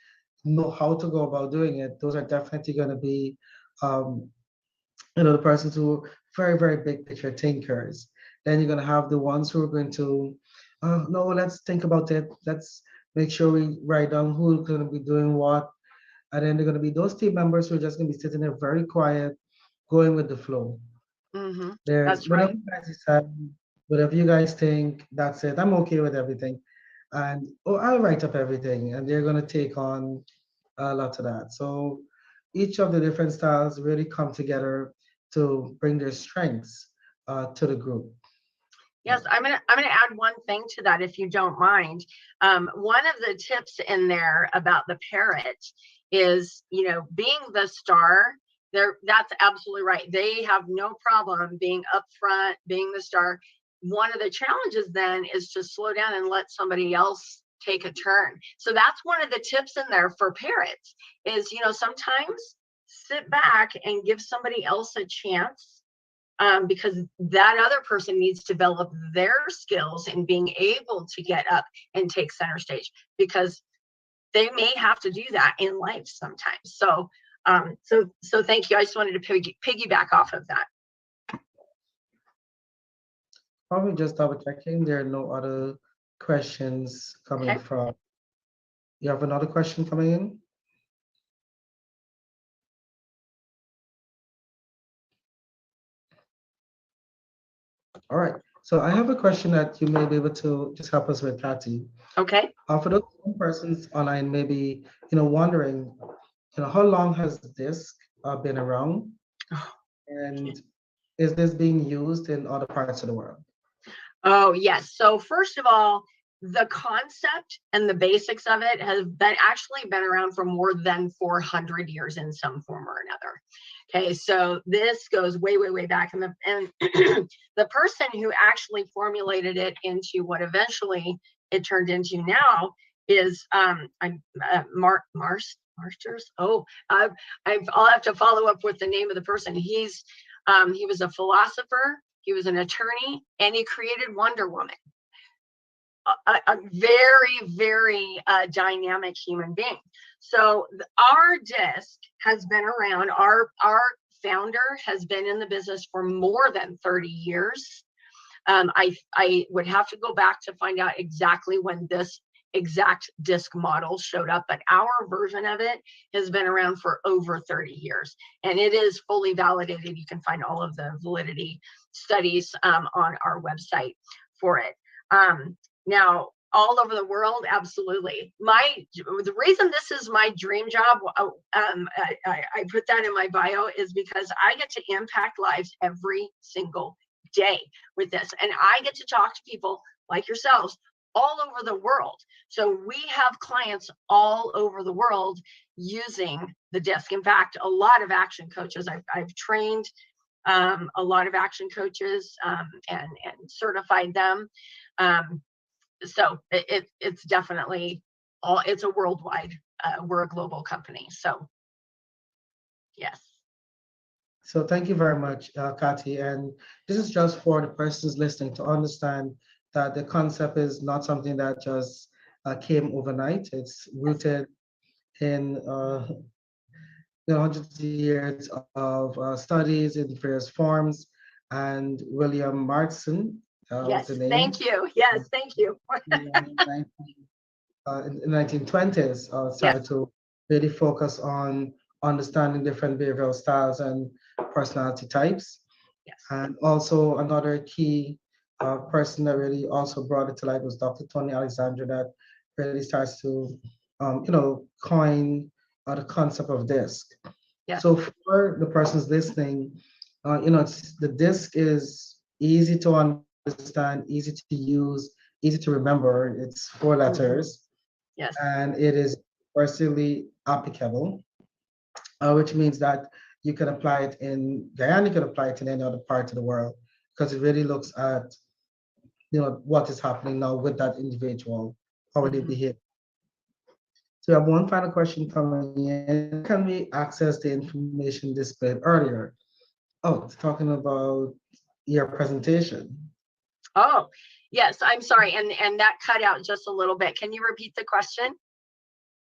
know how to go about doing it. Those are definitely going to be, the persons who are very, very big picture thinkers. Then you're going to have the ones who are going to, no, let's think about it. Let's make sure we write down who's going to be doing what. And then they're going to be those team members who are just going to be sitting there very quiet, going with the flow. That's right. Whatever you guys think, that's it. I'm okay with everything. And I'll write up everything. And they're going to take on a lot of that. So each of the different styles really come together to bring their strengths to the group. Yes, I'm gonna add one thing to that, if you don't mind. One of the tips in there about the parrot is, you know, being the star. That's absolutely right. They have no problem being up front, being the star. One of the challenges then is to slow down and let somebody else take a turn. So that's one of the tips in there for parrots is, you know, sometimes sit back and give somebody else a chance. Because that other person needs to develop their skills in being able to get up and take center stage, because they may have to do that in life sometimes. So, so thank you. I just wanted to piggyback off of that. Probably just double checking. There are no other questions coming from. You have another question coming in? All right. So I have a question that you may be able to just help us with, Cathy. Okay. For those persons online, maybe wondering, how long has this been around, and is this being used in other parts of the world? Oh, yes. So first of all, the concept and the basics of it has actually been around for more than 400 years in some form or another. Okay, so this goes way, way, way back. And the person who actually formulated it into what eventually it turned into now is Marsters. Oh, I'll have to follow up with the name of the person. He was a philosopher, he was an attorney, and he created Wonder Woman. A very, very dynamic human being. So our disc has been around. Our founder has been in the business for more than 30 years. I would have to go back to find out exactly when this exact disc model showed up, but our version of it has been around for over 30 years, and it is fully validated. You can find all of the validity studies on our website for it. Now, all over the world, absolutely. The reason this is my dream job, I put that in my bio, is because I get to impact lives every single day with this, and I get to talk to people like yourselves all over the world. So we have clients all over the world using the disc. In fact, a lot of action coaches, I've trained a lot of action coaches and certified them. So it's definitely it's a worldwide, we're a global company. So yes. So thank you very much, Cathy. And this is just for the persons listening to understand that the concept is not something that just came overnight. It's rooted in hundreds of years of studies in various forms. And William Markson was Yes, the name. thank you. Yes, thank you. In the 1920s, started to really focus on understanding different behavioral styles and personality types. Yes. And also another key person that really also brought it to light was Dr. Tony Alexander, that really starts to, coin the concept of DISC. Yes. So for the persons listening, the DISC is easy to understand, easy to use, easy to remember. It's 4 letters. Yes. And it is universally applicable, which means that you can apply it in Guyana, you can apply it in any other part of the world, because it really looks at what is happening now with that individual, how they behave. So we have one final question coming in. Can we access the information displayed earlier? Oh, it's talking about your presentation. Oh, yes, I'm sorry. And that cut out just a little bit. Can you repeat the question?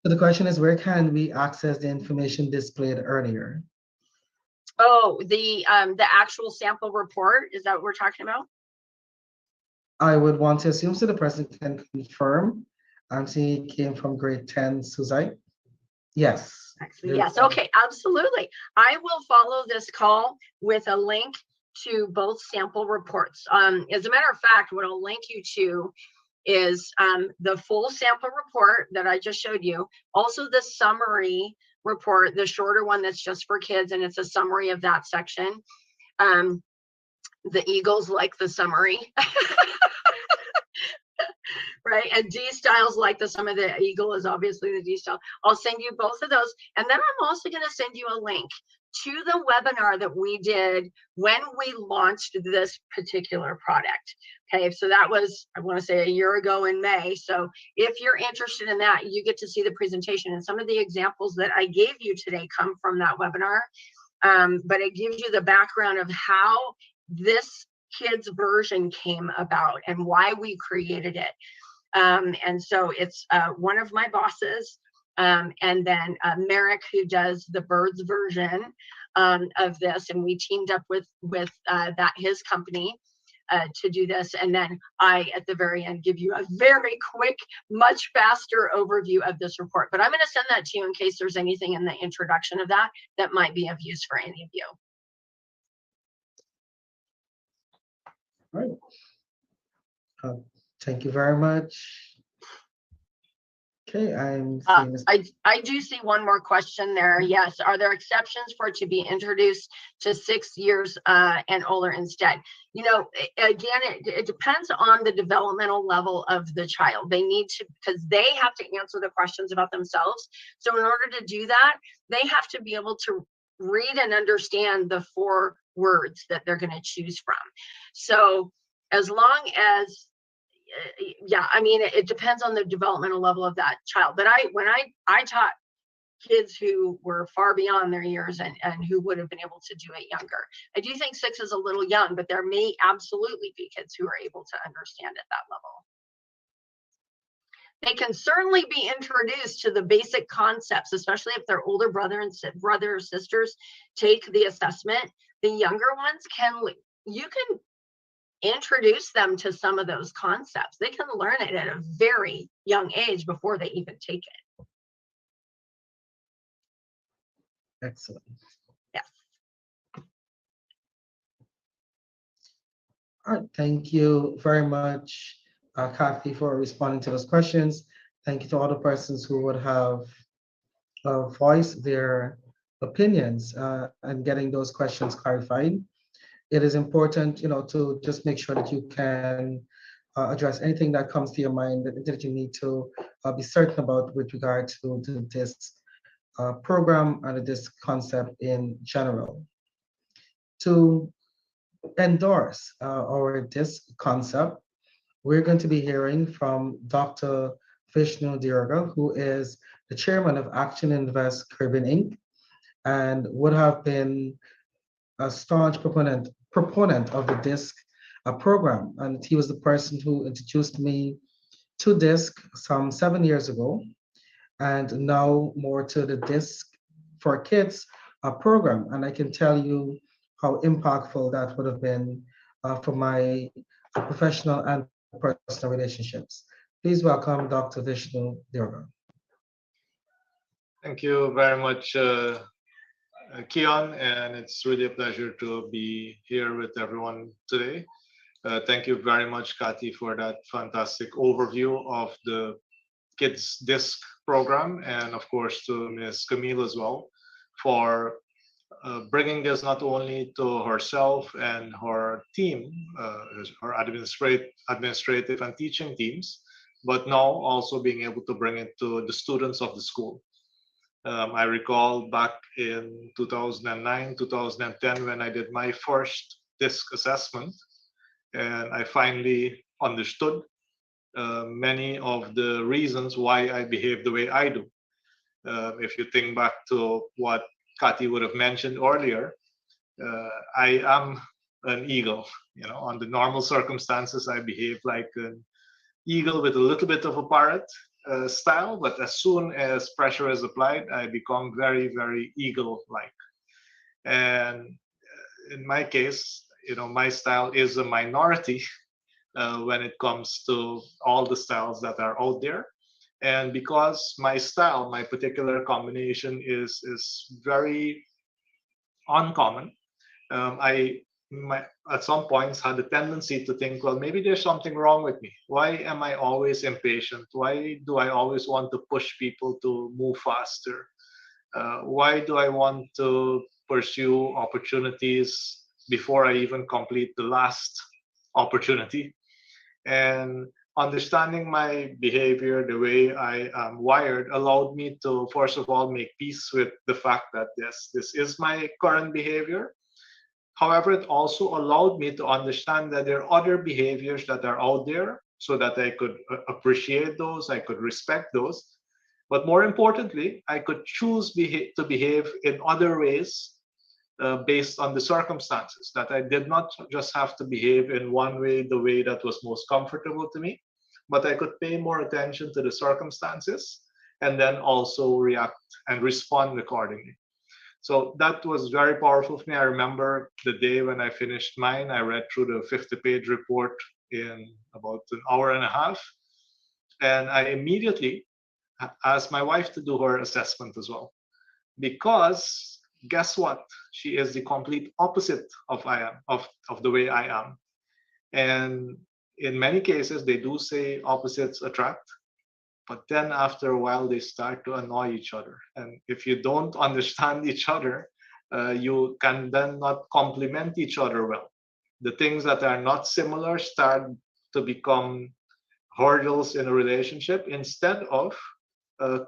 So the question is, where can we access the information displayed earlier? Oh, the actual sample report, is that what we're talking about? I would want to assume so. The person can confirm. I'm seeing it came from grade 10, Suzite. Yes. Actually, yes. Okay, absolutely. I will follow this call with a link to both sample reports. As a matter of fact, what I'll link you to is the full sample report that I just showed you. Also the summary report, the shorter one that's just for kids, and it's a summary of that section. The Eagles like the summary. Right, and D styles like the sum of the eagle is obviously the D style. I'll send you both of those, and then I'm also going to send you a link to the webinar that we did when we launched this particular product. Okay, so that was, I want to say, a year ago in May. So if you're interested in that, you get to see the presentation, and some of the examples that I gave you today come from that webinar. But it gives you the background of how this kids version came about and why we created it. And so it's one of my bosses, and then Merrick, who does the birds version of this, and we teamed up with his company to do this. And then I, at the very end, give you a very quick, much faster overview of this report. But I'm going to send that to you in case there's anything in the introduction of that might be of use for any of you. All right. Uh, Thank you very much. Okay, I'm seeing this. I do see one more question there. Yes. Are there exceptions for it to be introduced to 6 years and older instead? You know, again, it depends on the developmental level of the child. They need to, because they have to answer the questions about themselves. So in order to do that, they have to be able to read and understand the 4 words that they're going to choose from. So as long as yeah, I mean, it depends on the developmental level of that child. But when I taught kids who were far beyond their years and who would have been able to do it younger. I do think 6 is a little young, but there may absolutely be kids who are able to understand at that level. They can certainly be introduced to the basic concepts, especially if their older brother or sisters take the assessment. The younger ones you can introduce them to some of those concepts. They can learn it at a very young age before they even take it. Excellent. Yes. All right, thank you very much, Cathy, for responding to those questions. Thank you to all the persons who would have voiced their opinions and getting those questions clarified. It is important, to just make sure that you can address anything that comes to your mind that you need to be certain about with regard to this program and this concept in general. To endorse our this concept, we're going to be hearing from Dr. Vishnu Dirga, who is the chairman of Action Invest Caribbean Inc. and would have been a staunch proponent of the DISC program. And he was the person who introduced me to DISC some 7 years ago, and now more to the DISC for Kids program. And I can tell you how impactful that would have been for my professional and personal relationships. Please welcome Dr. Vishnu Durga. Thank you very much, Keon, and it's really a pleasure to be here with everyone today. Thank you very much, Cathy, for that fantastic overview of the Kids Disc program, and of course to Ms. Camille as well for bringing this not only to herself and her team, her administrative and teaching teams, but now also being able to bring it to the students of the school. I recall back in 2009, 2010, when I did my first DISC assessment, and I finally understood many of the reasons why I behave the way I do. If you think back to what Cathy would have mentioned earlier, I am an eagle. On the normal circumstances, I behave like an eagle with a little bit of a parrot style, but as soon as pressure is applied, I become very, very eagle-like. And in my case, my style is a minority when it comes to all the styles that are out there. And because my style, my particular combination is very uncommon, I at some points had a tendency to think, well, maybe there's something wrong with me. Why am I always impatient? Why do I always want to push people to move faster? Why do I want to pursue opportunities before I even complete the last opportunity? And understanding my behavior, the way I am wired, allowed me to, first of all, make peace with the fact that this is my current behavior. However, it also allowed me to understand that there are other behaviors that are out there so that I could appreciate those, I could respect those. But more importantly, I could choose to behave in other ways based on the circumstances, that I did not just have to behave in one way, the way that was most comfortable to me, but I could pay more attention to the circumstances and then also react and respond accordingly. So that was very powerful for me. I remember the day when I finished mine, I read through the 50-page report in about an hour and a half. And I immediately asked my wife to do her assessment as well. Because guess what? She is the complete opposite of the way I am. And in many cases, they do say opposites attract, but then after a while, they start to annoy each other. And if you don't understand each other, you can then not complement each other well. The things that are not similar start to become hurdles in a relationship instead of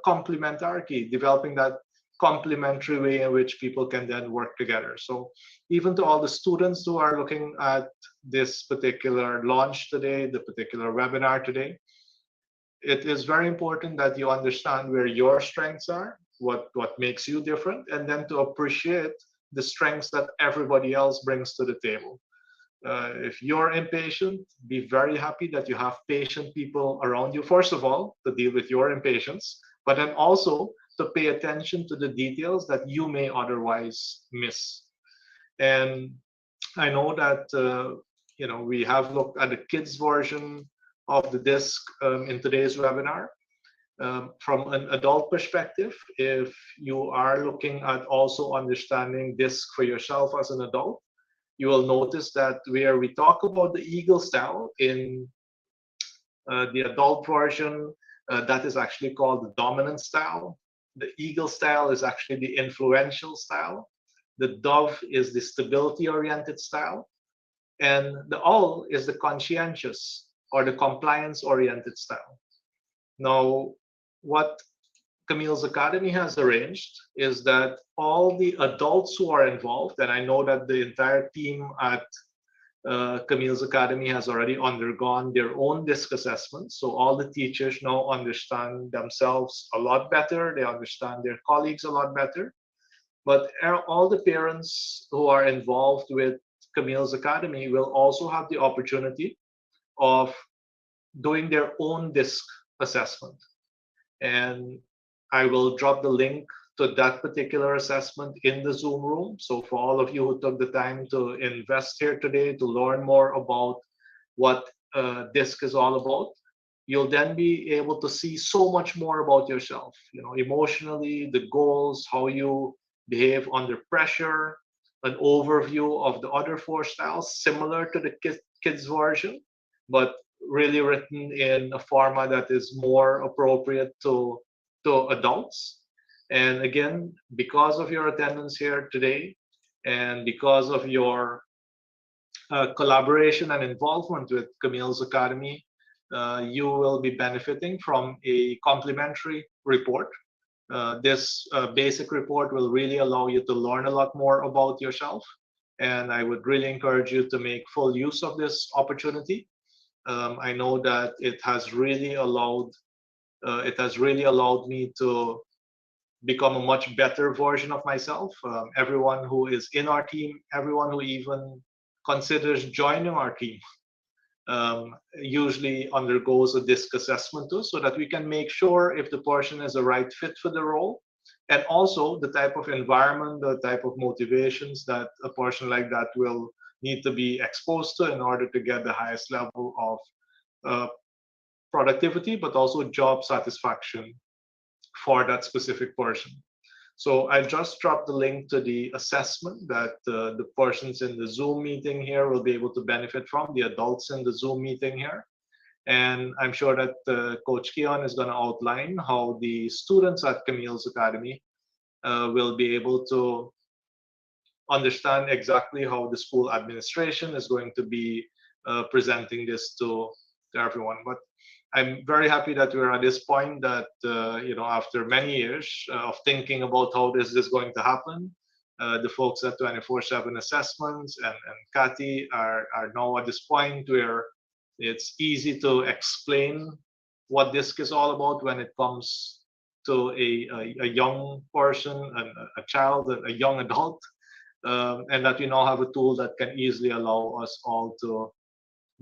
complementarity, developing that complementary way in which people can then work together. So even to all the students who are looking at this particular launch today, the particular webinar today, it is very important that you understand where your strengths are, what makes you different, and then to appreciate the strengths that everybody else brings to the table. If you're impatient, be very happy that you have patient people around you, first of all, to deal with your impatience, but then also to pay attention to the details that you may otherwise miss. And I know that we have looked at the kids version of the disc in today's webinar. From an adult perspective, if you are looking at also understanding disc for yourself as an adult, you will notice that where we talk about the eagle style in the adult version, that is actually called the dominant style. The eagle style is actually the influential style. The dove is the stability-oriented style. And the owl is the conscientious or the compliance-oriented style. Now, what Camille's Academy has arranged is that all the adults who are involved, and I know that the entire team at Camille's Academy has already undergone their own disc assessments. So all the teachers now understand themselves a lot better. They understand their colleagues a lot better. But all the parents who are involved with Camille's Academy will also have the opportunity of doing their own disc assessment. And I will drop the link to that particular assessment in the Zoom room. So for all of you who took the time to invest here today to learn more about what DISC is all about, you'll then be able to see so much more about yourself, emotionally, the goals, how you behave under pressure, an overview of the other 4 styles, similar to the kids version, but really written in a format that is more appropriate to adults. And again, because of your attendance here today, and because of your collaboration and involvement with Camille's Academy, you will be benefiting from a complimentary report. This basic report will really allow you to learn a lot more about yourself. And I would really encourage you to make full use of this opportunity. I know that it has really allowed me to become a much better version of myself. Everyone who is in our team, everyone who even considers joining our team, usually undergoes a DISC assessment too, so that we can make sure if the person is a right fit for the role, and also the type of environment, the type of motivations that a person like that will need to be exposed to in order to get the highest level of productivity, but also job satisfaction for that specific person. So I just dropped the link to the assessment that the persons in the Zoom meeting here will be able to benefit from, the adults in the Zoom meeting here. And I'm sure that Coach Keon is going to outline how the students at Camille's Academy will be able to understand exactly how the school administration is going to be presenting this to everyone. But I'm very happy that we're at this point that, after many years of thinking about how this is going to happen, the folks at 24/7 Assessments and Cathy are now at this point where it's easy to explain what DISC is all about when it comes to a young person, a child, a young adult, and that we now have a tool that can easily allow us all to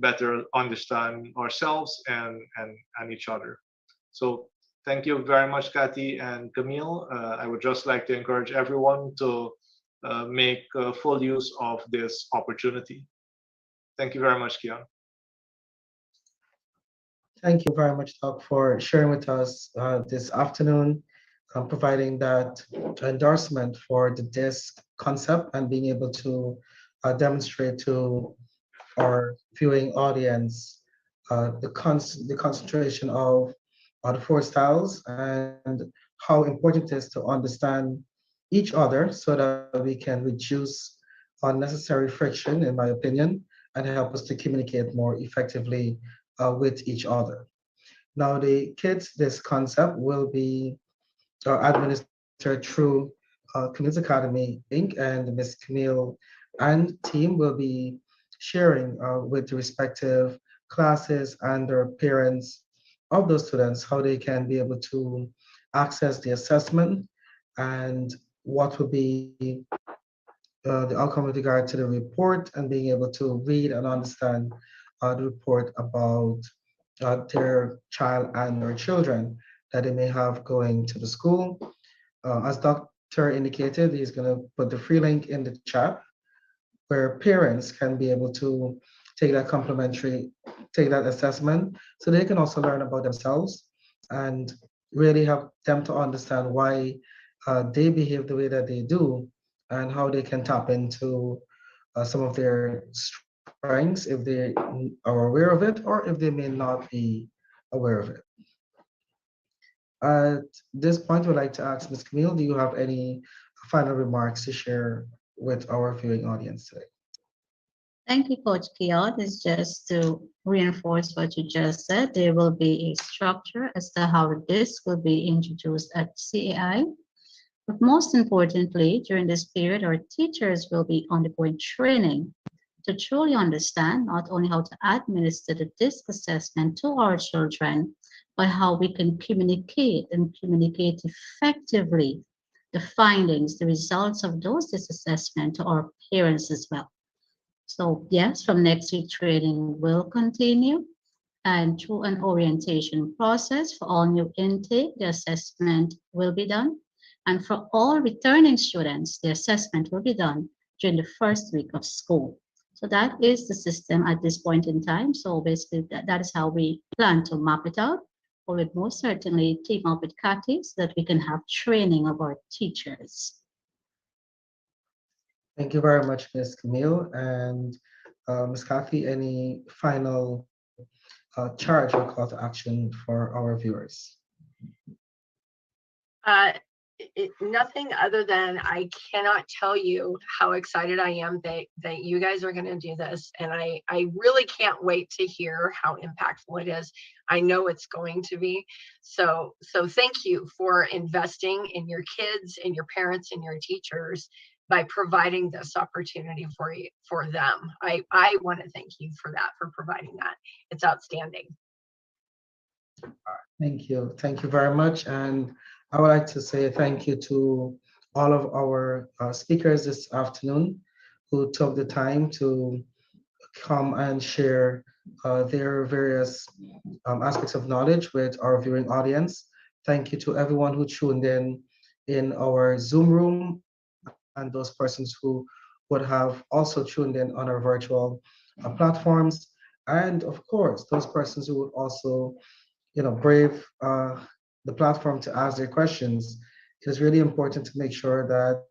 better understand ourselves and each other. So thank you very much, Cathy and Camille. I would just like to encourage everyone to make full use of this opportunity. Thank you very much, Keon. Thank you very much, Doc, for sharing with us this afternoon, providing that endorsement for the DISC concept and being able to demonstrate to our viewing audience the concentration of the four styles and how important it is to understand each other so that we can reduce unnecessary friction, in my opinion, and help us to communicate more effectively with each other. Now, the kids, this concept will be administered through Community Academy Inc. and Miss Camille and team will be sharing with the respective classes and their parents of those students how they can be able to access the assessment and what will be the outcome with regard to the report and being able to read and understand the report about their child and their children that they may have going to the school. As Dr. indicated, he's going to put the free link in the chat where parents can be able to take that complimentary, take that assessment so they can also learn about themselves and really help them to understand why they behave the way that they do and how they can tap into some of their strengths if they are aware of it or if they may not be aware of it. At this point, we'd like to ask Ms. Camille, do you have any final remarks to share with our viewing audience today? Thank you, Coach Kiot. It's just to reinforce what you just said. There will be a structure as to how this will be introduced at CAI. But most importantly, during this period, our teachers will be undergoing training to truly understand not only how to administer the DISC assessment to our children, but how we can communicate and communicate effectively the findings, the results of those DISC assessment to our parents as well. So yes, from next week, training will continue. And through an orientation process for all new intake, the assessment will be done. And for all returning students, the assessment will be done during the first week of school. So that is the system at this point in time. So basically, that is how we plan to map it out. We would most certainly team up with Cathy so that we can have training of our teachers. Thank you very much, Ms. Camille. And Ms. Cathy, any final charge or call to action for our viewers? Nothing other than I cannot tell you how excited I am that you guys are going to do this. And I really can't wait to hear how impactful it is. I know it's going to be. So thank you for investing in your kids and your parents and your teachers by providing this opportunity for them. I want to thank you for that, for providing that. It's outstanding. Thank you. Thank you very much. And I would like to say thank you to all of our speakers this afternoon who took the time to come and share their various aspects of knowledge with our viewing audience. Thank you to everyone who tuned in our Zoom room and those persons who would have also tuned in on our virtual platforms. And of course, those persons who would also brave the platform to ask their questions. It is really important to make sure that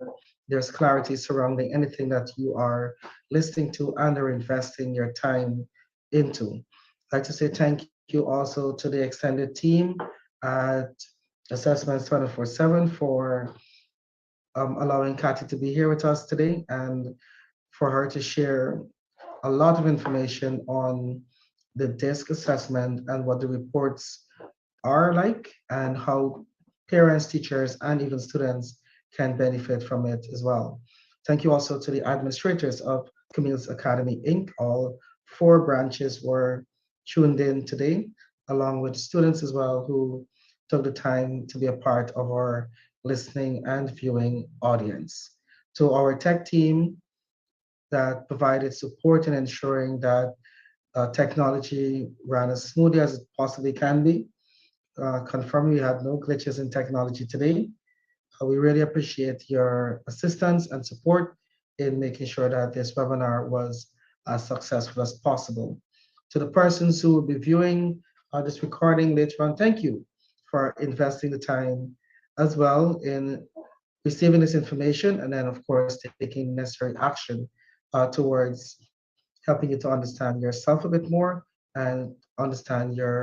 there's clarity surrounding anything that you are listening to and or investing your time into. I'd like to say thank you also to the extended team at Assessments 24/7 for allowing Cathy to be here with us today and for her to share a lot of information on the DISC assessment and what the reports are like and how parents, teachers, and even students can benefit from it as well. Thank you also to the administrators of Community Academy Inc. All four branches were tuned in today, along with students as well who took the time to be a part of our listening and viewing audience. To our tech team that provided support in ensuring that technology ran as smoothly as it possibly can be. Confirming we had no glitches in technology today. We really appreciate your assistance and support in making sure that this webinar was as successful as possible. To the persons who will be viewing this recording later on, thank you for investing the time as well in receiving this information and then of course taking necessary action towards helping you to understand yourself a bit more and understand your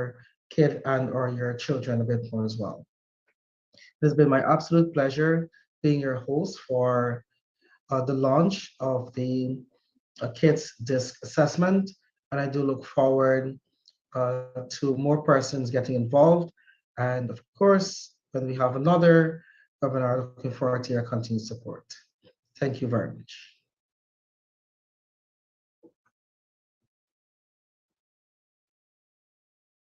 kid and or your children a bit more as well. It has been my absolute pleasure being your host for the launch of the Kids Disc Assessment, and I do look forward to more persons getting involved. And of course, when we have another webinar, looking forward to your continued support. Thank you very much.